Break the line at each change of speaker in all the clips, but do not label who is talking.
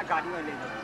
ગાડી લઈ જવું.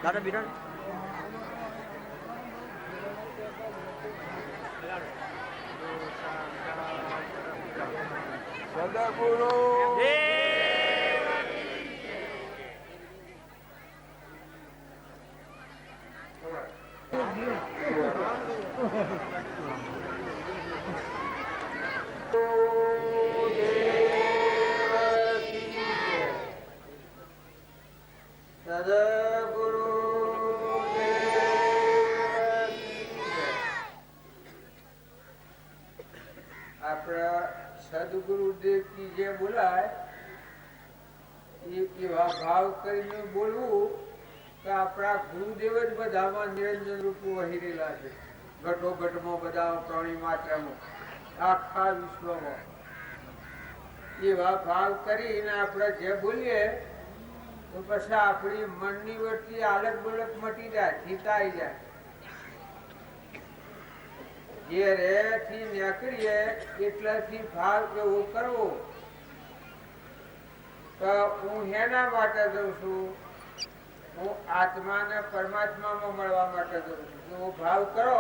દાદા બિરણ સદગુરુ સદગુરુદેવ કી જે બોલાય એવા ભાવ કરીને બોલવું કે આપણા ગુરુદેવ જ બધામાં નિરંજન રૂપો વહી રહેલા છે. ઘટોઘટમાં બધા પ્રાણી માત્રામાં આખા વિશ્વમાં એવા ભાવ કરીને આપણે જે બોલીએ તો પછી આપણી મનની વચ્ચે આલક બલક મટી જાય, ચિતાઈ જાય. જે રે થી નીકળીએ એટલાથી ભાવ એવો કરવો તો હું હેના માટે જઉં છું, હું આત્માને પરમાત્મામાં મળવા માટે જઉં છું. એવો ભાવ કરો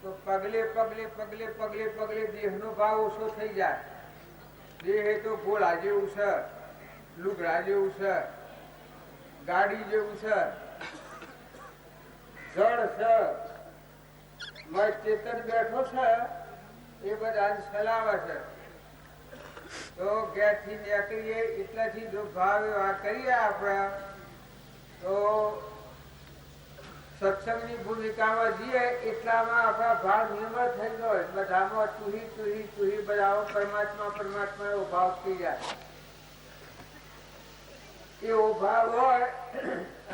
તો પગલે પગલે પગલે પગલે પગલે દેહનો ભાવ ઓછો થઈ જાય. દેહ તો ગોળા જેવું છે, લુગડા જેવું છે, ગાડી જેવું છે, જળ છે, ચેતન બેઠો છે, એ બધા ચલાવે છે. તો ગેસ થી નીકળીએ એટલાથી જો ભાવ એવા કરીએ આપણે તો સત્સંગની ભૂમિકામાં જઈએ એટલામાં આપણા ભાવ નિર્મળ થઈ ગયો. બધામાં તુહી તુહી તુહી બધા પરમાત્મા પરમાત્મા એવો ભાવ થઈ જાય. એવો ભાવ હોય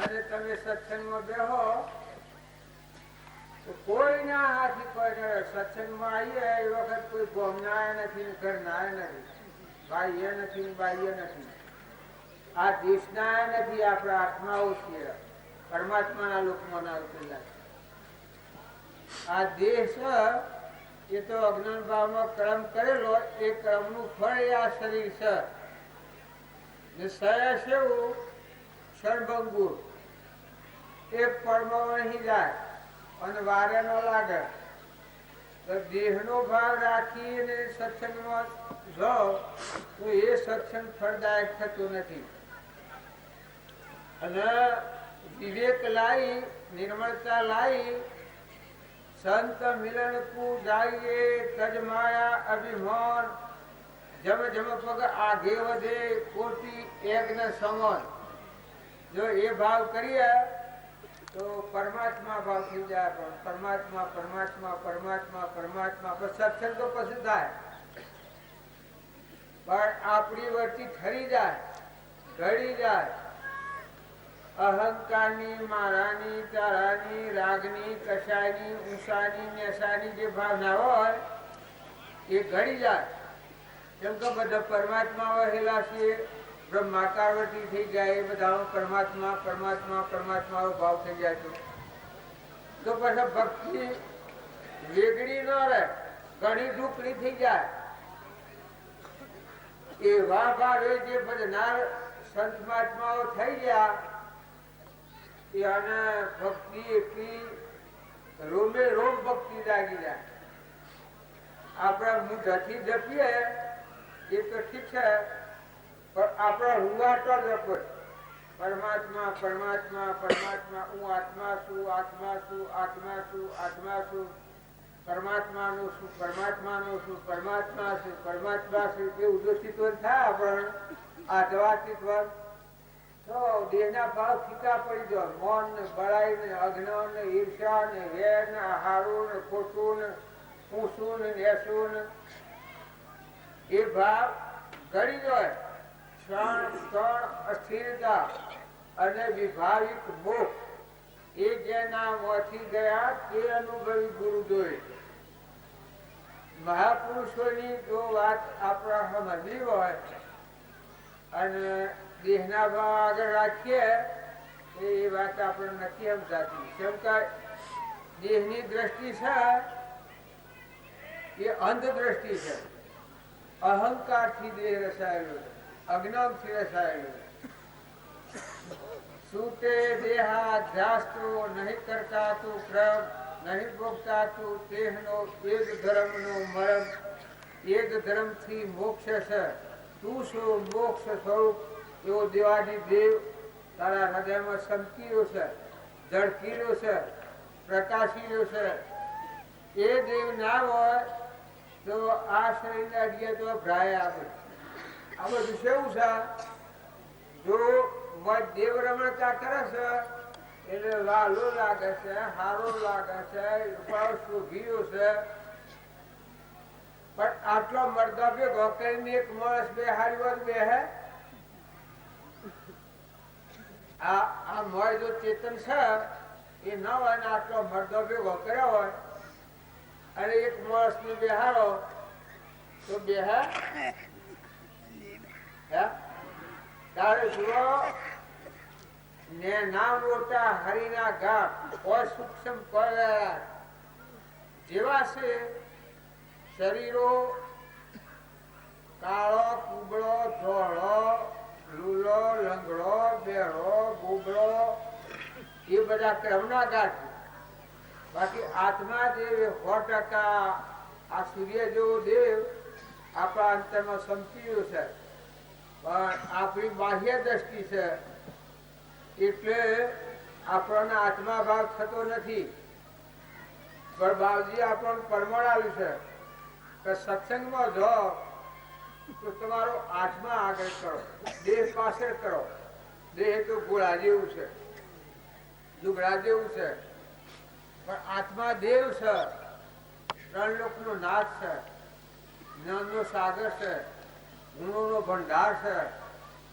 અને તમે સત્સંગમાં બેહો કોઈના હાથી કોઈ સત્સંગમાં આવીએ એ વખત કોઈ ગોમનાય નથી, ઘરનાય નથી, ભાઈએ નથી, બાઈએ નથી, આ દેશના નથી, આપણા આત્માઓ છીએ, પરમાત્માના લોકમાં ના ઉતરેલા. આ દેશ એ તો અજ્ઞાન ભાવમાં કર્મ કરેલો, એ કર્મનું ફળ એ આ શરીર છે. ને સયા સેવું સર્વંગુર એક પળમાં નહીં જાય અને વારે ન લાગે. તો દેહનો ભાવ રાખીને સત્સંગમાં જાઓ તો એ સત્સંગ ફળદાયક થતો નથી. અને વિવેક લાવી, નિર્મળતા લાવી, સંત મિલન કુ જાઈએ તજ માયા અભિમાન, જમ જમ પગ આગે વધે કોટી યજ્ઞ સમન. જો એ ભાવ કરીએ તો પરમાત્મા ભાવ થઈ જાય. પણ પરમાત્મા પરમાત્મા પરમાત્મા પરમાત્મા સત્સંગ તો પછી થાય, પણ આપણી વચ્ચે ઠરી જાય, ઘડી જાય. અહંકારની, મારાની, તારાની, રાગની, કશાયની, ઊંસાની, નેસાની જે ભાવના હોય એ ઘડી જાય. કેમ કે બધા પરમાત્મા વહેલા છે, બ્રહ્માકારવતી થઈ જાય, એ બધા પરમાત્મા પરમાત્મા પરમાત્મા ભાવ થઈ જાય. તો તો પછી ભક્તિ વેગળી ન રહે, ઘણી ઢુકડી થઈ જાય. એવા ભાવે જે ભજનાર સંત મહાત્માઓ થઈ ગયા અને ભક્તિ એટલી રોમે રોમ ભક્તિ લાગી જાય. આપણા મુઠાથી જપીએ એ તો ઠીક છે, પણ આપણા રૂવાટો જપો પરમાત્મા પરમાત્મા પરમાત્મા, હું આત્મા છું આત્મા છું આત્મા છું આત્મા છું, પરમાત્માનું શું પરમાત્માનું શું પરમાત્મા શું પરમાત્મા શું, એ ઉદોષિત થાય આપણને આધવાચિત તો દેહના ભાવ ફીકા પડી જાય. મૌન ને બળાઈ ને અજ્ઞાન ને ઈર્ષા ને વેર ને હારું ને ખોટું ને ઊંચું ને નેસું ને એ ભાવ ઘડી જાય. ક્ષણ અસ્થિરતા અને વિભાવિક મોક્ષ એ જેના મોથી ગયા તે અનુભવી ગુરુ જોઈ. મહાપુરુષોની જો વાત આપણા સમજવી હોય અને દેહના ભાવ આગળ રાખીએ એ વાત આપણે નથી સમજાતી. કેમ કે દેહની દ્રષ્ટિ છે એ અંધ દ્રષ્ટિ છે. અહંકારથી દેહ રસાયેલો, અજ્ઞાનથી રસાયેલો. સૂતે દેહાધ્યાસ્તો નહીં કરતા તું ક્રમ, નહીં ભોગતા તું દેહનો એક ધર્મનો મરમ. એક ધર્મથી મોક્ષ છે, તું શું મોક્ષ સ્વરૂપ એવો દેવાદી દેવ તારા હૃદયમાં સમકીયો છે, ઝળકીયો છે, પ્રકાશીયો છે. એ દેવ ના હોય તો આ શરીરના અડીએ તો ભ્રાય આપે. આ બધું કેવું છે? જો દેવ રમણતા કરે છે એટલે વાલો લાગે છે, હારો લાગે છે, શોભીયો છે, પણ આટલો મરદા ભેગો કરીને એક માણસ બે હારી વાત બે હે. આ મોય જો ચેતન છે એ ન હોય ને આટલો મરદો ભેગો કર્યો હોય અને એક માણસ ને બેહારો તો બેહે તારે જુઓ ને નામ મોટા હરિના ઘાટ કોઈ સૂક્ષ્મ જેવા છે શરીરો, કાળો કુબળો ધોળો લૂલો લંગડો બેહો ગુબળો એ બધા ક્રમના ઘાટ. બાકી આત્મા દેવ 100% આ સૂર્ય જેવો દેવ આપણા અંતરમાં સમકીયો છે, પણ આપણી બાહ્ય દ્રષ્ટિ છે એટલે આપણને આત્મા ભાવ થતો નથી. પણ બાવજી આપણને પરમાણ આવ્યું છે કે સત્સંગમાં જાઓ તો તમારો આત્મા આગળ કરો, દેહ પાછળ કરો. દેહ તો ગોળા જેવું છે, લુગડા જેવું છે, પણ આત્મા દેવ છે, ત્રણ લોકનો નાથ છે, જ્ઞાનનો સાગર છે, ગુણોનો ભંડાર છે.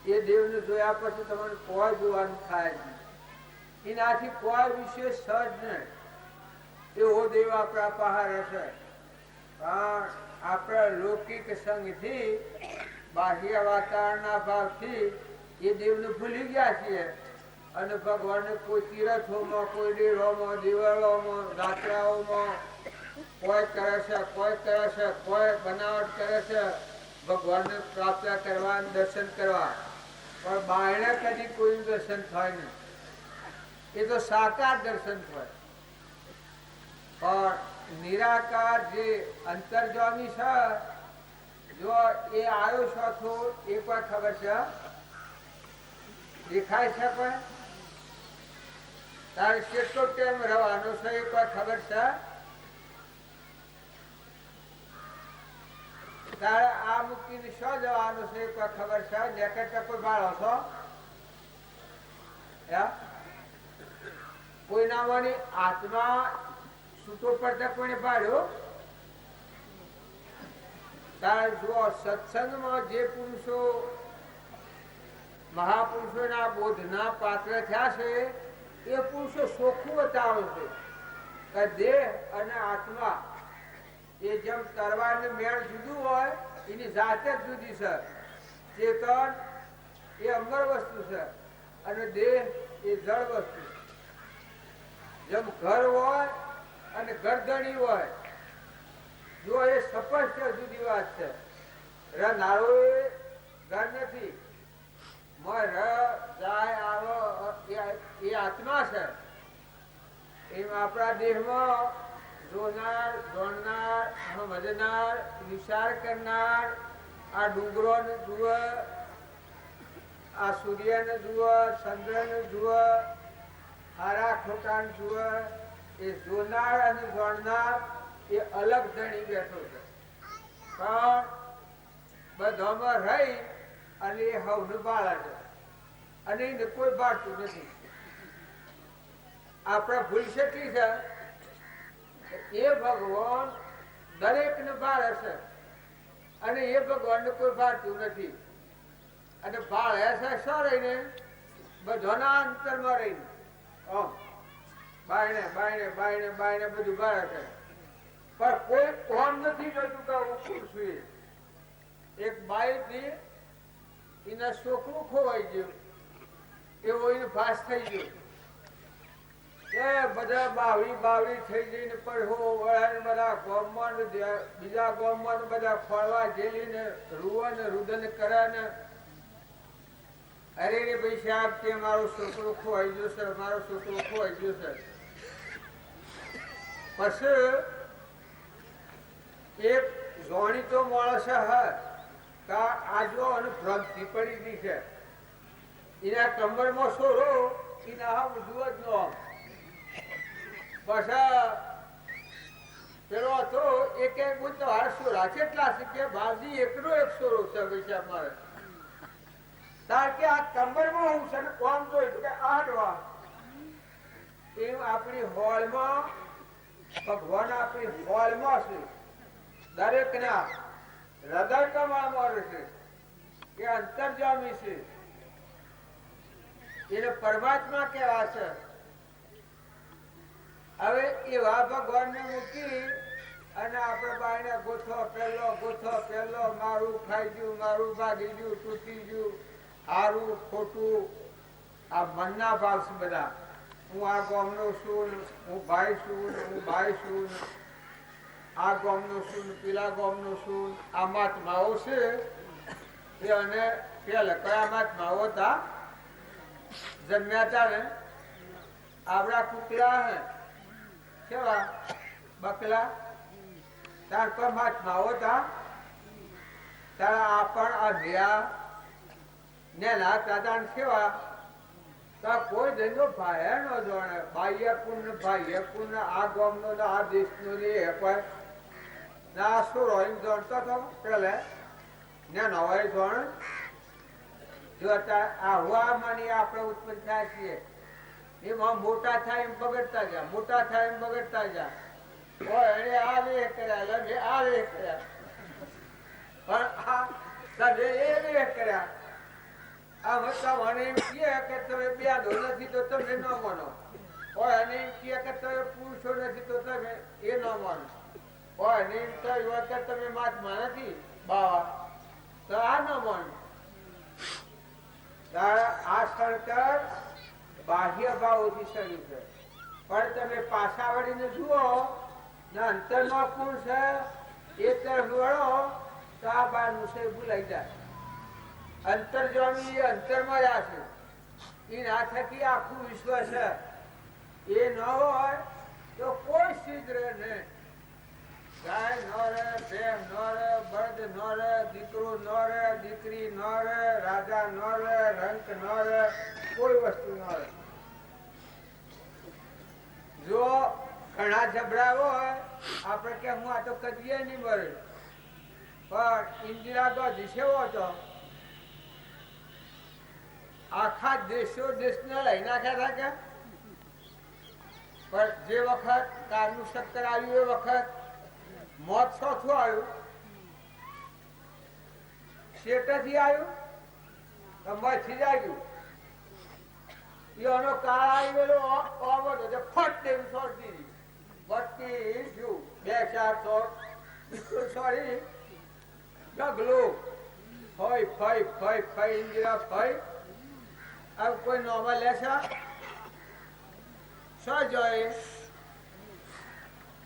એ દેવને જોયા પછી તમને કોઈ જોવાનું થાય નહીં. એનાથી કોઈ વિશેષ સહજ નહીં. એવો દેવ આપણા પહાડ હશે, પણ આપણા લૌકિક સંગથી બાહ્ય વાતાવરણના ભાવથી એ દેવને ભૂલી ગયા છીએ અને ભગવાનને કોઈ તીરથોમાં, કોઈ ડેરોમાં, દિવાળોમાં, રાત્રાઓમાં કોઈ કરે છે, કોઈ કરે છે, કોઈ બનાવટ કરે છે ભગવાનને પ્રાપ્ત કરવા, દર્શન કરવા, પણ બાયણે કદી કોઈ દર્શન થાય નહીં. એ તો સાકાર દર્શન થાય. પણ નિરાકાર જે અંતર્જામી છે, જો એ આવ્યો છો તો એ કોઈ ખબર છે? દેખાય છે? કોઈ તારે કેટલો ટાઈમ રહેવાનો છે એ કોઈ ખબર છે? તારે આ મૂકીને શું જવાનું છે એ કોઈ ખબર છે? જેકેટ કોઈ બાળો છો? કોઈ નામની આત્મા છૂટો પડતા કોઈને પાડ્યો? તારે જો સત્સંગમાં જે પુરુષો મહાપુરુષોના બોધના પાત્ર થયા છે એ પુરુષો ચોખ્ખું બતાવે છે કે દેહ અને આત્મા એ જેમ તરવારની મેળ જુદું હોય એની જાતે જ જુદી છે. ચેતન એ અમર વસ્તુ છે અને દેહ એ જળ વસ્તુ. જેમ ઘર હોય અને ગરદણી હોય, જો એ સ્પષ્ટ જુદી વાત છે. નારો ઘર નથી, જાય આવો એ આત્મા છે. એમ આપણા દેહમાં જોનાર, જોડનાર, સમજનાર, વિચાર કરનાર, આ ડુંગરો ને જુએ, આ સૂર્ય ને જુએ, ચંદ્ર ને જુએ, હારા ખોટા ને જુએ, એ જોનાર અને જોડનાર એ અલગ ધણી બેઠો છે. પણ બધામાં રહી અને એ હવનું બાળે છે અને એને કોઈ બાળતું નથી. આપણે ભૂલ કેટલી છે, એ ભગવાન દરેક ને બાળે છે અને એ ભગવાન ને કોઈ બાળતું નથી. અને બાળે છે શું રહીને? બધાના અંતરમાં રહીને. બાયણે બાયણે બાયણે બાયણે બધું બાળે છે, પણ કોઈ કોમ નથી જોતું કે હું ખુશ છું. એક બાઈ થી એના છોકરું ખોવાઈ ગયું, એવો એને ભાસ થઈ ગયો. બધા બાવડી બાવડી થઈ જઈને પડહો વળાને બધા ગોમમાં બીજા ગોમમાં બધા ફળવા જેલીને રૂવન રુદન કરે ને, અરે રે ભાઈ સાહેબ કે મારો છોકરો ખોવાઈ ગયો છે, મારો છોકરો ખોવાઈ ગયો છે. પછી એક જાણીતો માણસ આજો અને ભ્રાંતિ પડી ગઈ છે, એના કમરમાં સોરો, એના હા બધું જ નો. પેલો હતો એક સોરા કેટલા છે કે બાજી એકનો એક સોરો છે પૈસા મારે. તાર કે આ કમરમાં હું છે કોમ જોયું કે 8 વાર એમ આપણી હોળમાં ભગવાન આપણી હોળમાં છે. દરેક ના હૃદય કમળમાં રહેશે, એ અંતર્જામી છે, એને પરમાત્મા કેવા છે. હવે એવા ભગવાન ને મૂકી અને આપણે બાઈને ગોથો પહેલો મારું ખાઈ ગયું, મારું ભાગી ગયું, તૂટી ગયું, સારું ખોટું, આ મનના ભાવ છે બધા. હું આ ગામનો છું, હું ભાઈ છું, હું ભાઈ છું, આ ગામનો છું, પેલા ગામનો છું. આ મહાત્માઓ છે એ અને પેલા કયા મહાત્માઓ હતા જન્મ્યા હતા ને, આપડા કુકડા હે કેવા બકલા, તાર પર મહાત્માઓ હતા. તારા આપણ આ ભેયા ને ના દાદા કેવા કોઈ ધંધો ભાઈ નો જોણે. બાહ્ય પુણ્ય આ ગામ નો આ દેશ નો ના શું રોઈન જોણતો હતો પેલે ને નવાઈ જોણ. જો આવા માની આપણે ઉત્પન્ન થાય છીએ, એમાં મોટા થાય એમ બગડતા ગયા, મોટા થાય એમ બગડતા ગયા. એને આ વે કર્યા, લગે આ વે કર્યા, પણ આ સજે એ વે કર્યા. આ મતલબ મને એમ કહે કે તમે બ્યાદો નથી તો તમે ન માનો, એને એમ કહે કે તમે પુરુષો નથી તો તમે એ ન માનો, એને એમ કહ્યું કે તમે મહાત્મા નથી બાવા તો આ ન માનો. આ સળતર બાહ્ય ભાવોથી શરૂ છે, પણ તમે પાછા વળીને જુઓ ને અંતરમાં કોણ છે એ તરફ વળો તો આ બારનું છે ભૂલાઈ જાય. અંતર્જામી અંતરમાં જ છે, એ ના થકી આખું વિશ્વ છે. એ ન હોય તો કોઈ સિદ્ધ રહે નહીં. ગાય ન રહે, ભેમ ન રહે, બળદ ન રહે, દીકરો ન રહે, દીકરી ન રહે, રાજા ન રહે, રંક ન રહે, કોઈ વસ્તુ ન રહે. જો ઘણા જબડા હોય આપણે કે હું આ તો કદીએ નહીં મરે, પણ ઇન્દિરા ગાંધી સેવો હતો, આખા દેશો દેશને લઈ નાખ્યા હતા. પણ જે વખત કારનું ચક્કર આવ્યું એ વખત મોત ચોથું આવ્યું, શેઠથી આવ્યું, મથી જ આવ્યું. એનો કાળ આવેલો ફટ દેવું છોડી દીધી, 32 સોરી ડગલો ફઈ ફઈ ફઈ ફઈ ઇન્દિરા ફઈ. હવે કોઈ નોમાં લેશે શું જોઈએ?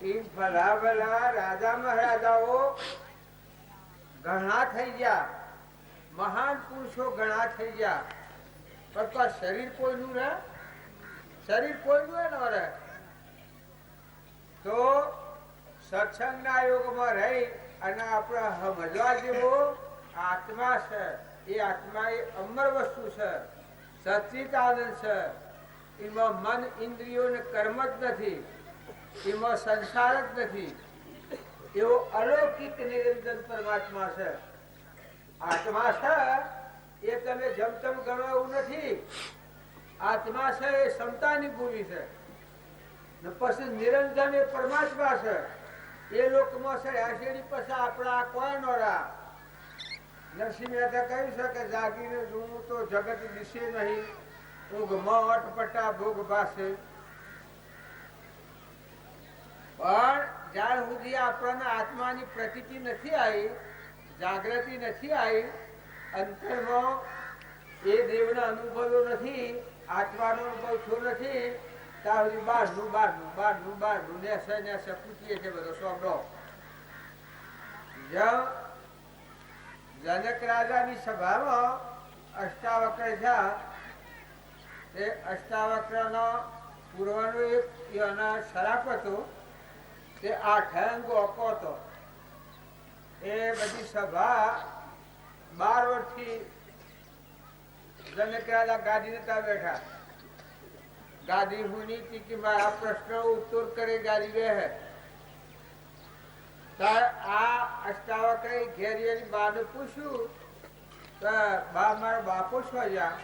એ ભલા ભલા રાજા મહારાજાઓ ઘણા થઈ ગયા, મહાન પુરુષો ઘણા થઈ ગયા, પણ શરીર કોઈનું રહે? શરીર કોઈનું ન રહે. તો સત્સંગના યોગમાં રહી અને આપણે સમજવા જેવો આત્મા છે. એ આત્મા એ અમર વસ્તુ છે, સચ્ચિદાનંદ છે. એમાં મન ઇન્દ્રિયો ને કર્મ જ નથી, એમાં સંસાર જ નથી. એવો અલૌકિક નિરંજન પરમાત્મા છે. આત્મા છે એ તમે જમતમ ગણો એવું નથી. આત્મા છે એ ક્ષમતાની ભૂમિ છે. પછી નિરંજન એ પરમાત્મા છે. એ લોકમાં છે આશેડી પછી આપણા કોઈ નોરા. નરસિંહ મહેતા કહ્યું છે કે જાગીને જોવું તો જગત દિશે નહીં, ઊંઘમાં અટપટા ભોગ ભાસે. પણ જ્યાં સુધી આપણને આત્માની પ્રતીતિ નથી આવી, જાગૃતિ નથી આવી, અંતરમાં એ દેવના અનુભવો નથી, આત્માનો અનુભવ થયો નથી, ત્યાં સુધી બહારનું નેસે પૂછીએ છે બધો સોંપડો. જનક રાજાની સભામાં અષ્ટાવક્ર છે. તે અષ્ટાવક્રનો પૂર્વનો એક એના શરાપ હતો. તે આઠંગો હતો. એ બધી સભા 12 વર્ષથી જનક રાજા ગાદી નતા બેઠા. ગાદી હુની હતી કે મારા પ્રશ્નો ઉત્તર કરે ગાદી રહે. આ અષ્ટાવક્રે ઘેરી બાને પૂછ્યું તો બા મારો બાપો છો જા?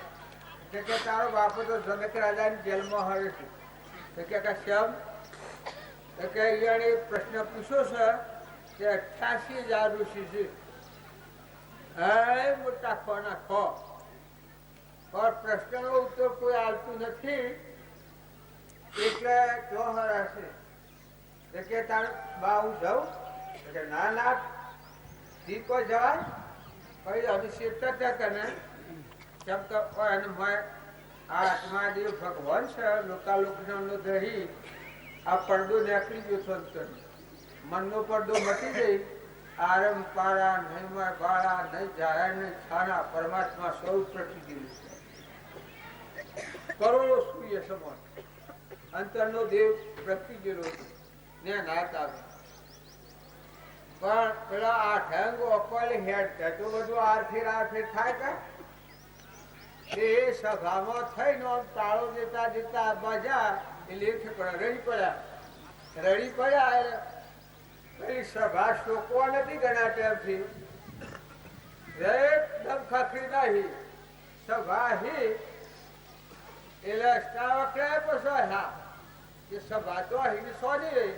કે તારો બાપો તો જનક રાજાની જેલમાં હવે છે. કે શમ કે એને પ્રશ્ન પૂછ્યો છે કે 88,000 ઋષિ છે. મોટા ખોના ખો, પણ પ્રશ્નનો ઉત્તર કોઈ આવતું નથી. એટલે જો હરાશે કે તાર બા હું જાઉં? ના ના દીકો જાય પછી અભિષેક તને કેમ કે આત્માદેવ ભગવાન છે. લોકાલોકનો ધરી આ પડદો નીકળી ગયો સંતન. મનનો પડદો મટી ગઈ. આરમ પારા નહીં બાળા નહીં જાયા નહીં છાના પરમાત્મા સૌ પ્રતિ ગયું છે. કરોડો સૂર્ય સમાન અંતરનો દેવ પ્રગટી ગયેલો ને નાત આવે. પણ પેલા આઠંગ અકોલે હેડ તો બધું આરફેર થાય કે એ સભામાં થઈને તાળો દેતા દેતા બાજા એ લેખ રડી પડ્યા. પેલી સભા શોકો નથી ઘણા ટાઈમથી એકદમ ખખરી નહીં સભા હી. એટલે અષ્ટાવક્રે પછી હા એ સભા તો અહીં સોની રહી,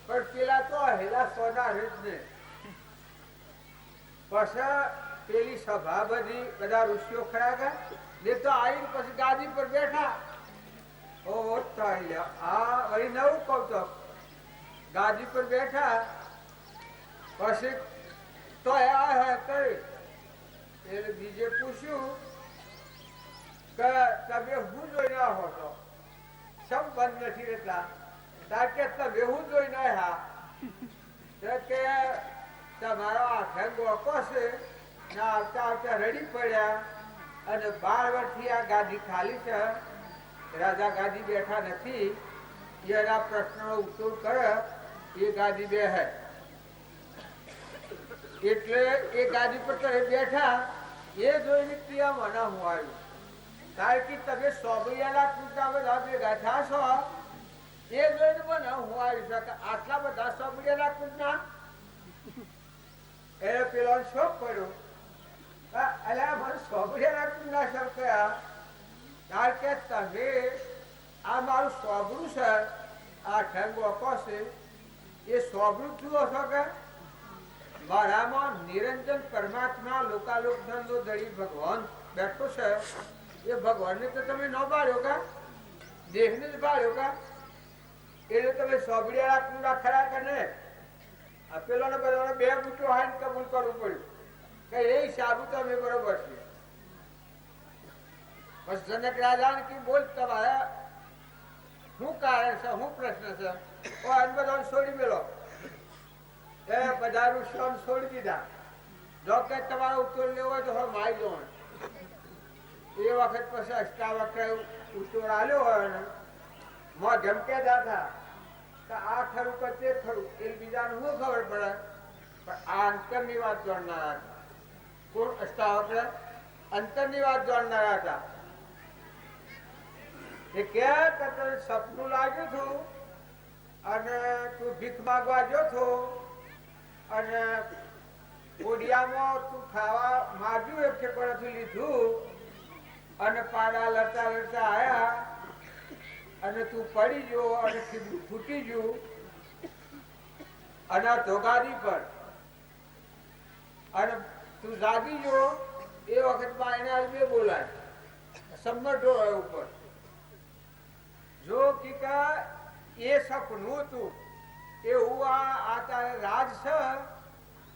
પણ પેલા તો હેલા સોના જ ને. પછી પેલી સભા બધી બધા ઋષિઓ ખરા ગયા ને તો આવીને પછી ગાદી પર બેઠા. આ વળી નવું કૌતક. ગાદી પર બેઠા પછી તો એટલે બીજે પૂછ્યું કે તમે હું જોઈને આવો છો? સબ બંધ નથી રહેતા. કે તમે હું જોઈને હા કે તમારો આઠંગ ઓકો છે ને આવતા આવતા રડી પડ્યા અને 12 વર્ષથી આ ગાદી ખાલી છે. રાજા ગાદી બેઠા નથી. એના પ્રશ્નનો ઉત્તર કરે એ ગાદી બેહે. એટલે એ ગાદી પર બેઠા એ જોઈને ક્રિયા મને હું આવ્યું. કારણ કે તમે સોબૈયાના પૂરતા બધા ભેગા થયા છો એ જોઈને મને હું આવી શકે. આટલા બધા સોબૈયાના પૂરના એ પેલો શોખ પડ્યો. અલ્યા મને સોબૈયાના પૂરના શોખ કયા? કારણ કે તમે આ મારું સોબરું છે, આ ઠંગ ઓકો છે એ સોબરું જુઓ છો કે મારામાં નિરંજન પરમાત્મા લોકાલોકનો દળી ભગવાન બેઠો છે. એ ભગવાનને તો તમે ન બાળ્યો કા, દેહને જ બાળ્યો કા. એટલે તમે સોબડિયા કુંડા ખરા કે ને પેલો ને બધા 2 બુટો હાઈને કબૂલ કરવું પડ્યું કે એ હિસાબુ તમે બરોબર છે. બસ જનક રાજા ને બોલ તમારા શું કારણ છે, શું પ્રશ્ન છે? બધા છોડી મેલો, એ બધા ઋષિઓ છોડી દીધા. જો કે તમારો ઉત્તર લેવો હોય તો મારી દો. એ વખત પછી અષ્ટાવક્ર ઉત્તર આલ્યો હોય ને જેમ કે દાદા આ ખરું કે તે ખરું, એકબીજાને શું ખબર પડે? પણ આ અંતરની વાત જાણનારા હતા. કોણ? અષ્ટાવક્ર અંતરની વાત જાણનારા હતા. એ કે તને સપનું લાગ્યું હતું અને તું ભીખ માંગવા ગયો છો અને ઓડિયામાં તું ખાવા માંગ્યું, એક ઠેકાણેથી લીધું અને પાડા લડતા લડતા આયા અને તું પડી ગયો અને ફૂટી ગયું અને ધોગાદી પર અને તું જાગી ગયો. એ વખતમાં એને બે બોલાય સમજો ઉપર. જો કીકા એ સપનું હતું એવું આ તારે રાજ છે,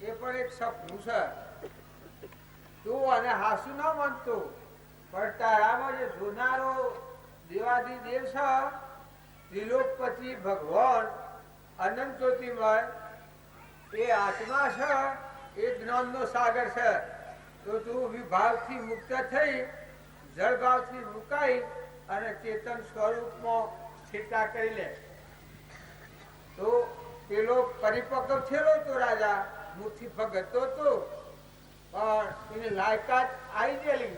એ પણ એક સપનું છે. તું અને હાસુ ના માનતો, પણ તારામાં જે જોનારો દેવાદી દેવ છે, ત્રિલોકપતિ ભગવાન અનંત જ્યોતિમય, એ આત્મા છે, એ જ્ઞાનનો સાગર છે. તો તું વિભાવથી મુક્ત થઈ જળભાવથી મુકાઈ અને ચેતન સ્વરૂપમાં સ્થિરતા કરી લે. તો પેલો પરિપક્વ થયેલો તો રાજા મુઠ્ઠી ભગતો હતો, પણ એની લાયકાત આવી ગયેલી.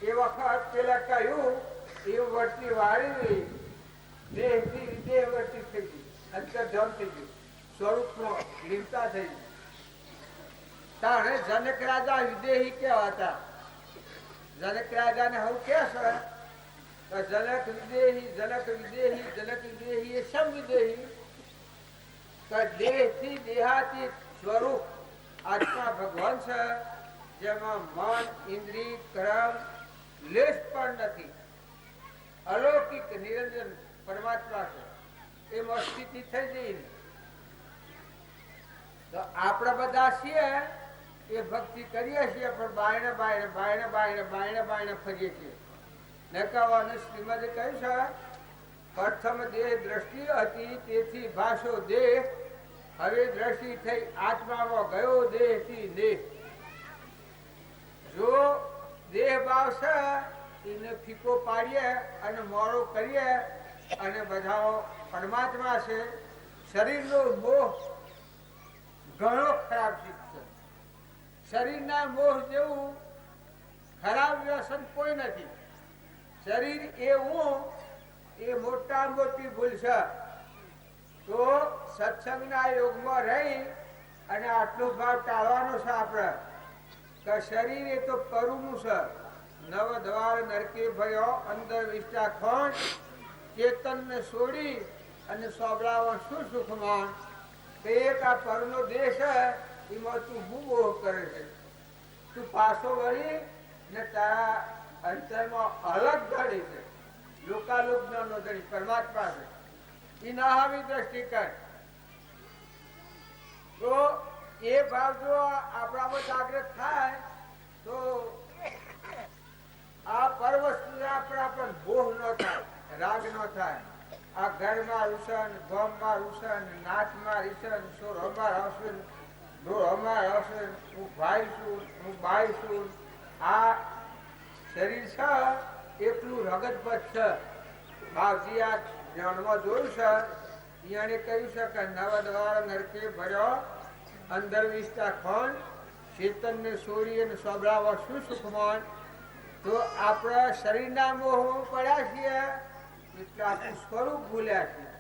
એ વખત પેલા કહ્યું એ વર્તી વાળી દેહથી વિદેહ વર્તી થઈ ગઈ, અંતર્ધ્યાન થઈ ગયું, સ્વરૂપમાં લીનતા થઈ ગઈ. તાણે જનક રાજા વિદેહી કહેવાતા. જનક રાજાને હવે કે છે જનક વિદેહી, જનક વિદેહી, જનક વિદેહી. એ સમ વિદેહી દેહથી દેહાતી સ્વરૂપ આત્મા ભગવાન છે, જેમાં મન ઇન્દ્રિય કર્મ લેશ પણ નથી. અલૌકિક નિરંજન પરમાત્મા છે. એમાં સ્થિતિ થઈ જઈ. તો આપણે બધા છીએ એ ભક્તિ કરીએ છીએ, પણ બાયણે બાયણે બાયણે બાયણે બાયણે બાયણે ફરીએ છીએ. નકાવાનું શ્રીમદે કહ્યું છે પ્રથમ દેહ દ્રષ્ટિ હતી, તેથી ભાષો દેહ. હવે દ્રષ્ટિ થઈ આત્મામાં ગયો દેહથી દેહ. જો દેહ ભાવ છે એને ફીકો પાડીએ અને મોડો કરીએ અને બધા પરમાત્મા છે. શરીરનો મોહ ઘણો ખરાબ ચીજ છે. શરીરના મોહ જેવું ખરાબ વ્યસન કોઈ નથી. શરીર એવું એ મોટા મોટી ભૂલ છે. તો સત્સંગના યોગમાં રહી અને આટલો ભાવ ટાળવાનો છે આપણે કે શરીર એ તો પરુનું છે. નવ દ્વાર નરકે ભયો અંદર વિષ્ટા ખોણ, ચેતનને છોડી અને સોબળાવા શું સુખમાં. એક આ પરનો દેહ છે, એમાં તું હું મોહ કરે છે. તું પાછો વળી ને તારા અંતરમાં અલગ ધડી છે. લોકાલોક નો ધડી પરમાત્મા છે. એ ના આવી દ્રષ્ટિ કર તો એ ભાવ જો આપણામાં જાગૃત થાય તો આ પરવસ્તુ આપણા મોહ ન થાય, રાગ ન થાય. આ ઘરમાં રૂસન, ગામમાં રૂસન, નાચમાં રીસન, સોરમાં હસન, ઢોરમાં હસન, હું ભાઈ છું, હું બાઈ છું. આ શરીર છે એટલું રગતબદ્ધ છે. બાપજી આ જ્ઞાનમાં જોયું છે. એને કહ્યું છે કે નવ દ્વાર નરકે ભર્યો અંદર વિસ્તા ખોન, ચેતનને છોડી અને સોબળાવા શું સુખમાન. તો આપણા શરીરના મોહમાં પડ્યા છીએ એટલે આપણું સ્વરૂપ ભૂલ્યા છીએ.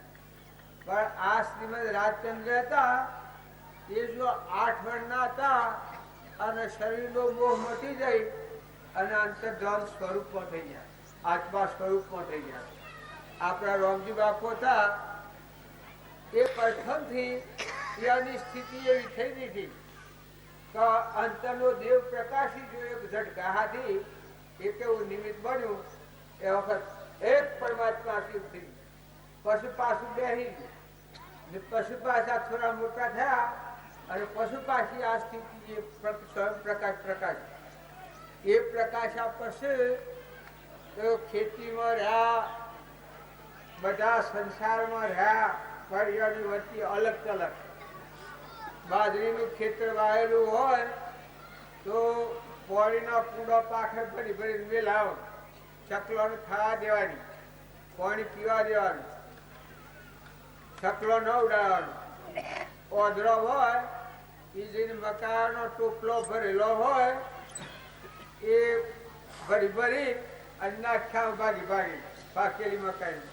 પણ આ શ્રીમદ રાજચંદ્ર હતા એ જો 8 વર્ષના હતા અને શરીરનો મોહ મટી જાય અને અંતર્ધામ સ્વરૂપમાં થઈ ગયા, આત્મા સ્વરૂપમાં થઈ ગયા. આપણા રોમજી બાપુ હતા એ પ્રથમથી એની સ્થિતિ એવી થઈ દીધી કે અંતરનો દેવ પ્રકાશી જો એક ઝટકાથી એ કેવું નિમિત્ત બન્યું. એ વખત એક પરમાત્મા શિવ થઈ પશુ પાછું બેસી ગયું. પશુ પાછા થોડા મોટા થયા અને પશુ પાછી આ સ્થિતિ સ્વયં પ્રકાશ પ્રકાશ એ પ્રકાશ આપશે તો ખેતીમાં રહ્યા, બધા સંસારમાં રહ્યા ફળિયાની વચ્ચે અલગ અલગ બાજરીનું ખેતર વાયેલું હોય તો પોળીના કુંડો પાખે ભરી ભરી મેલાવ ચકલોને ખાવા દેવાની, પાણી પીવા દેવાનું, ચકલો ન ઉડાડવાનો. ઓધરો હોય એ જઈને મકાનો ટોપલો ભરેલો હોય એ ભરી ભરી અને નાખ્યા ભાગી ભાગી પાકેલી મકાઈ.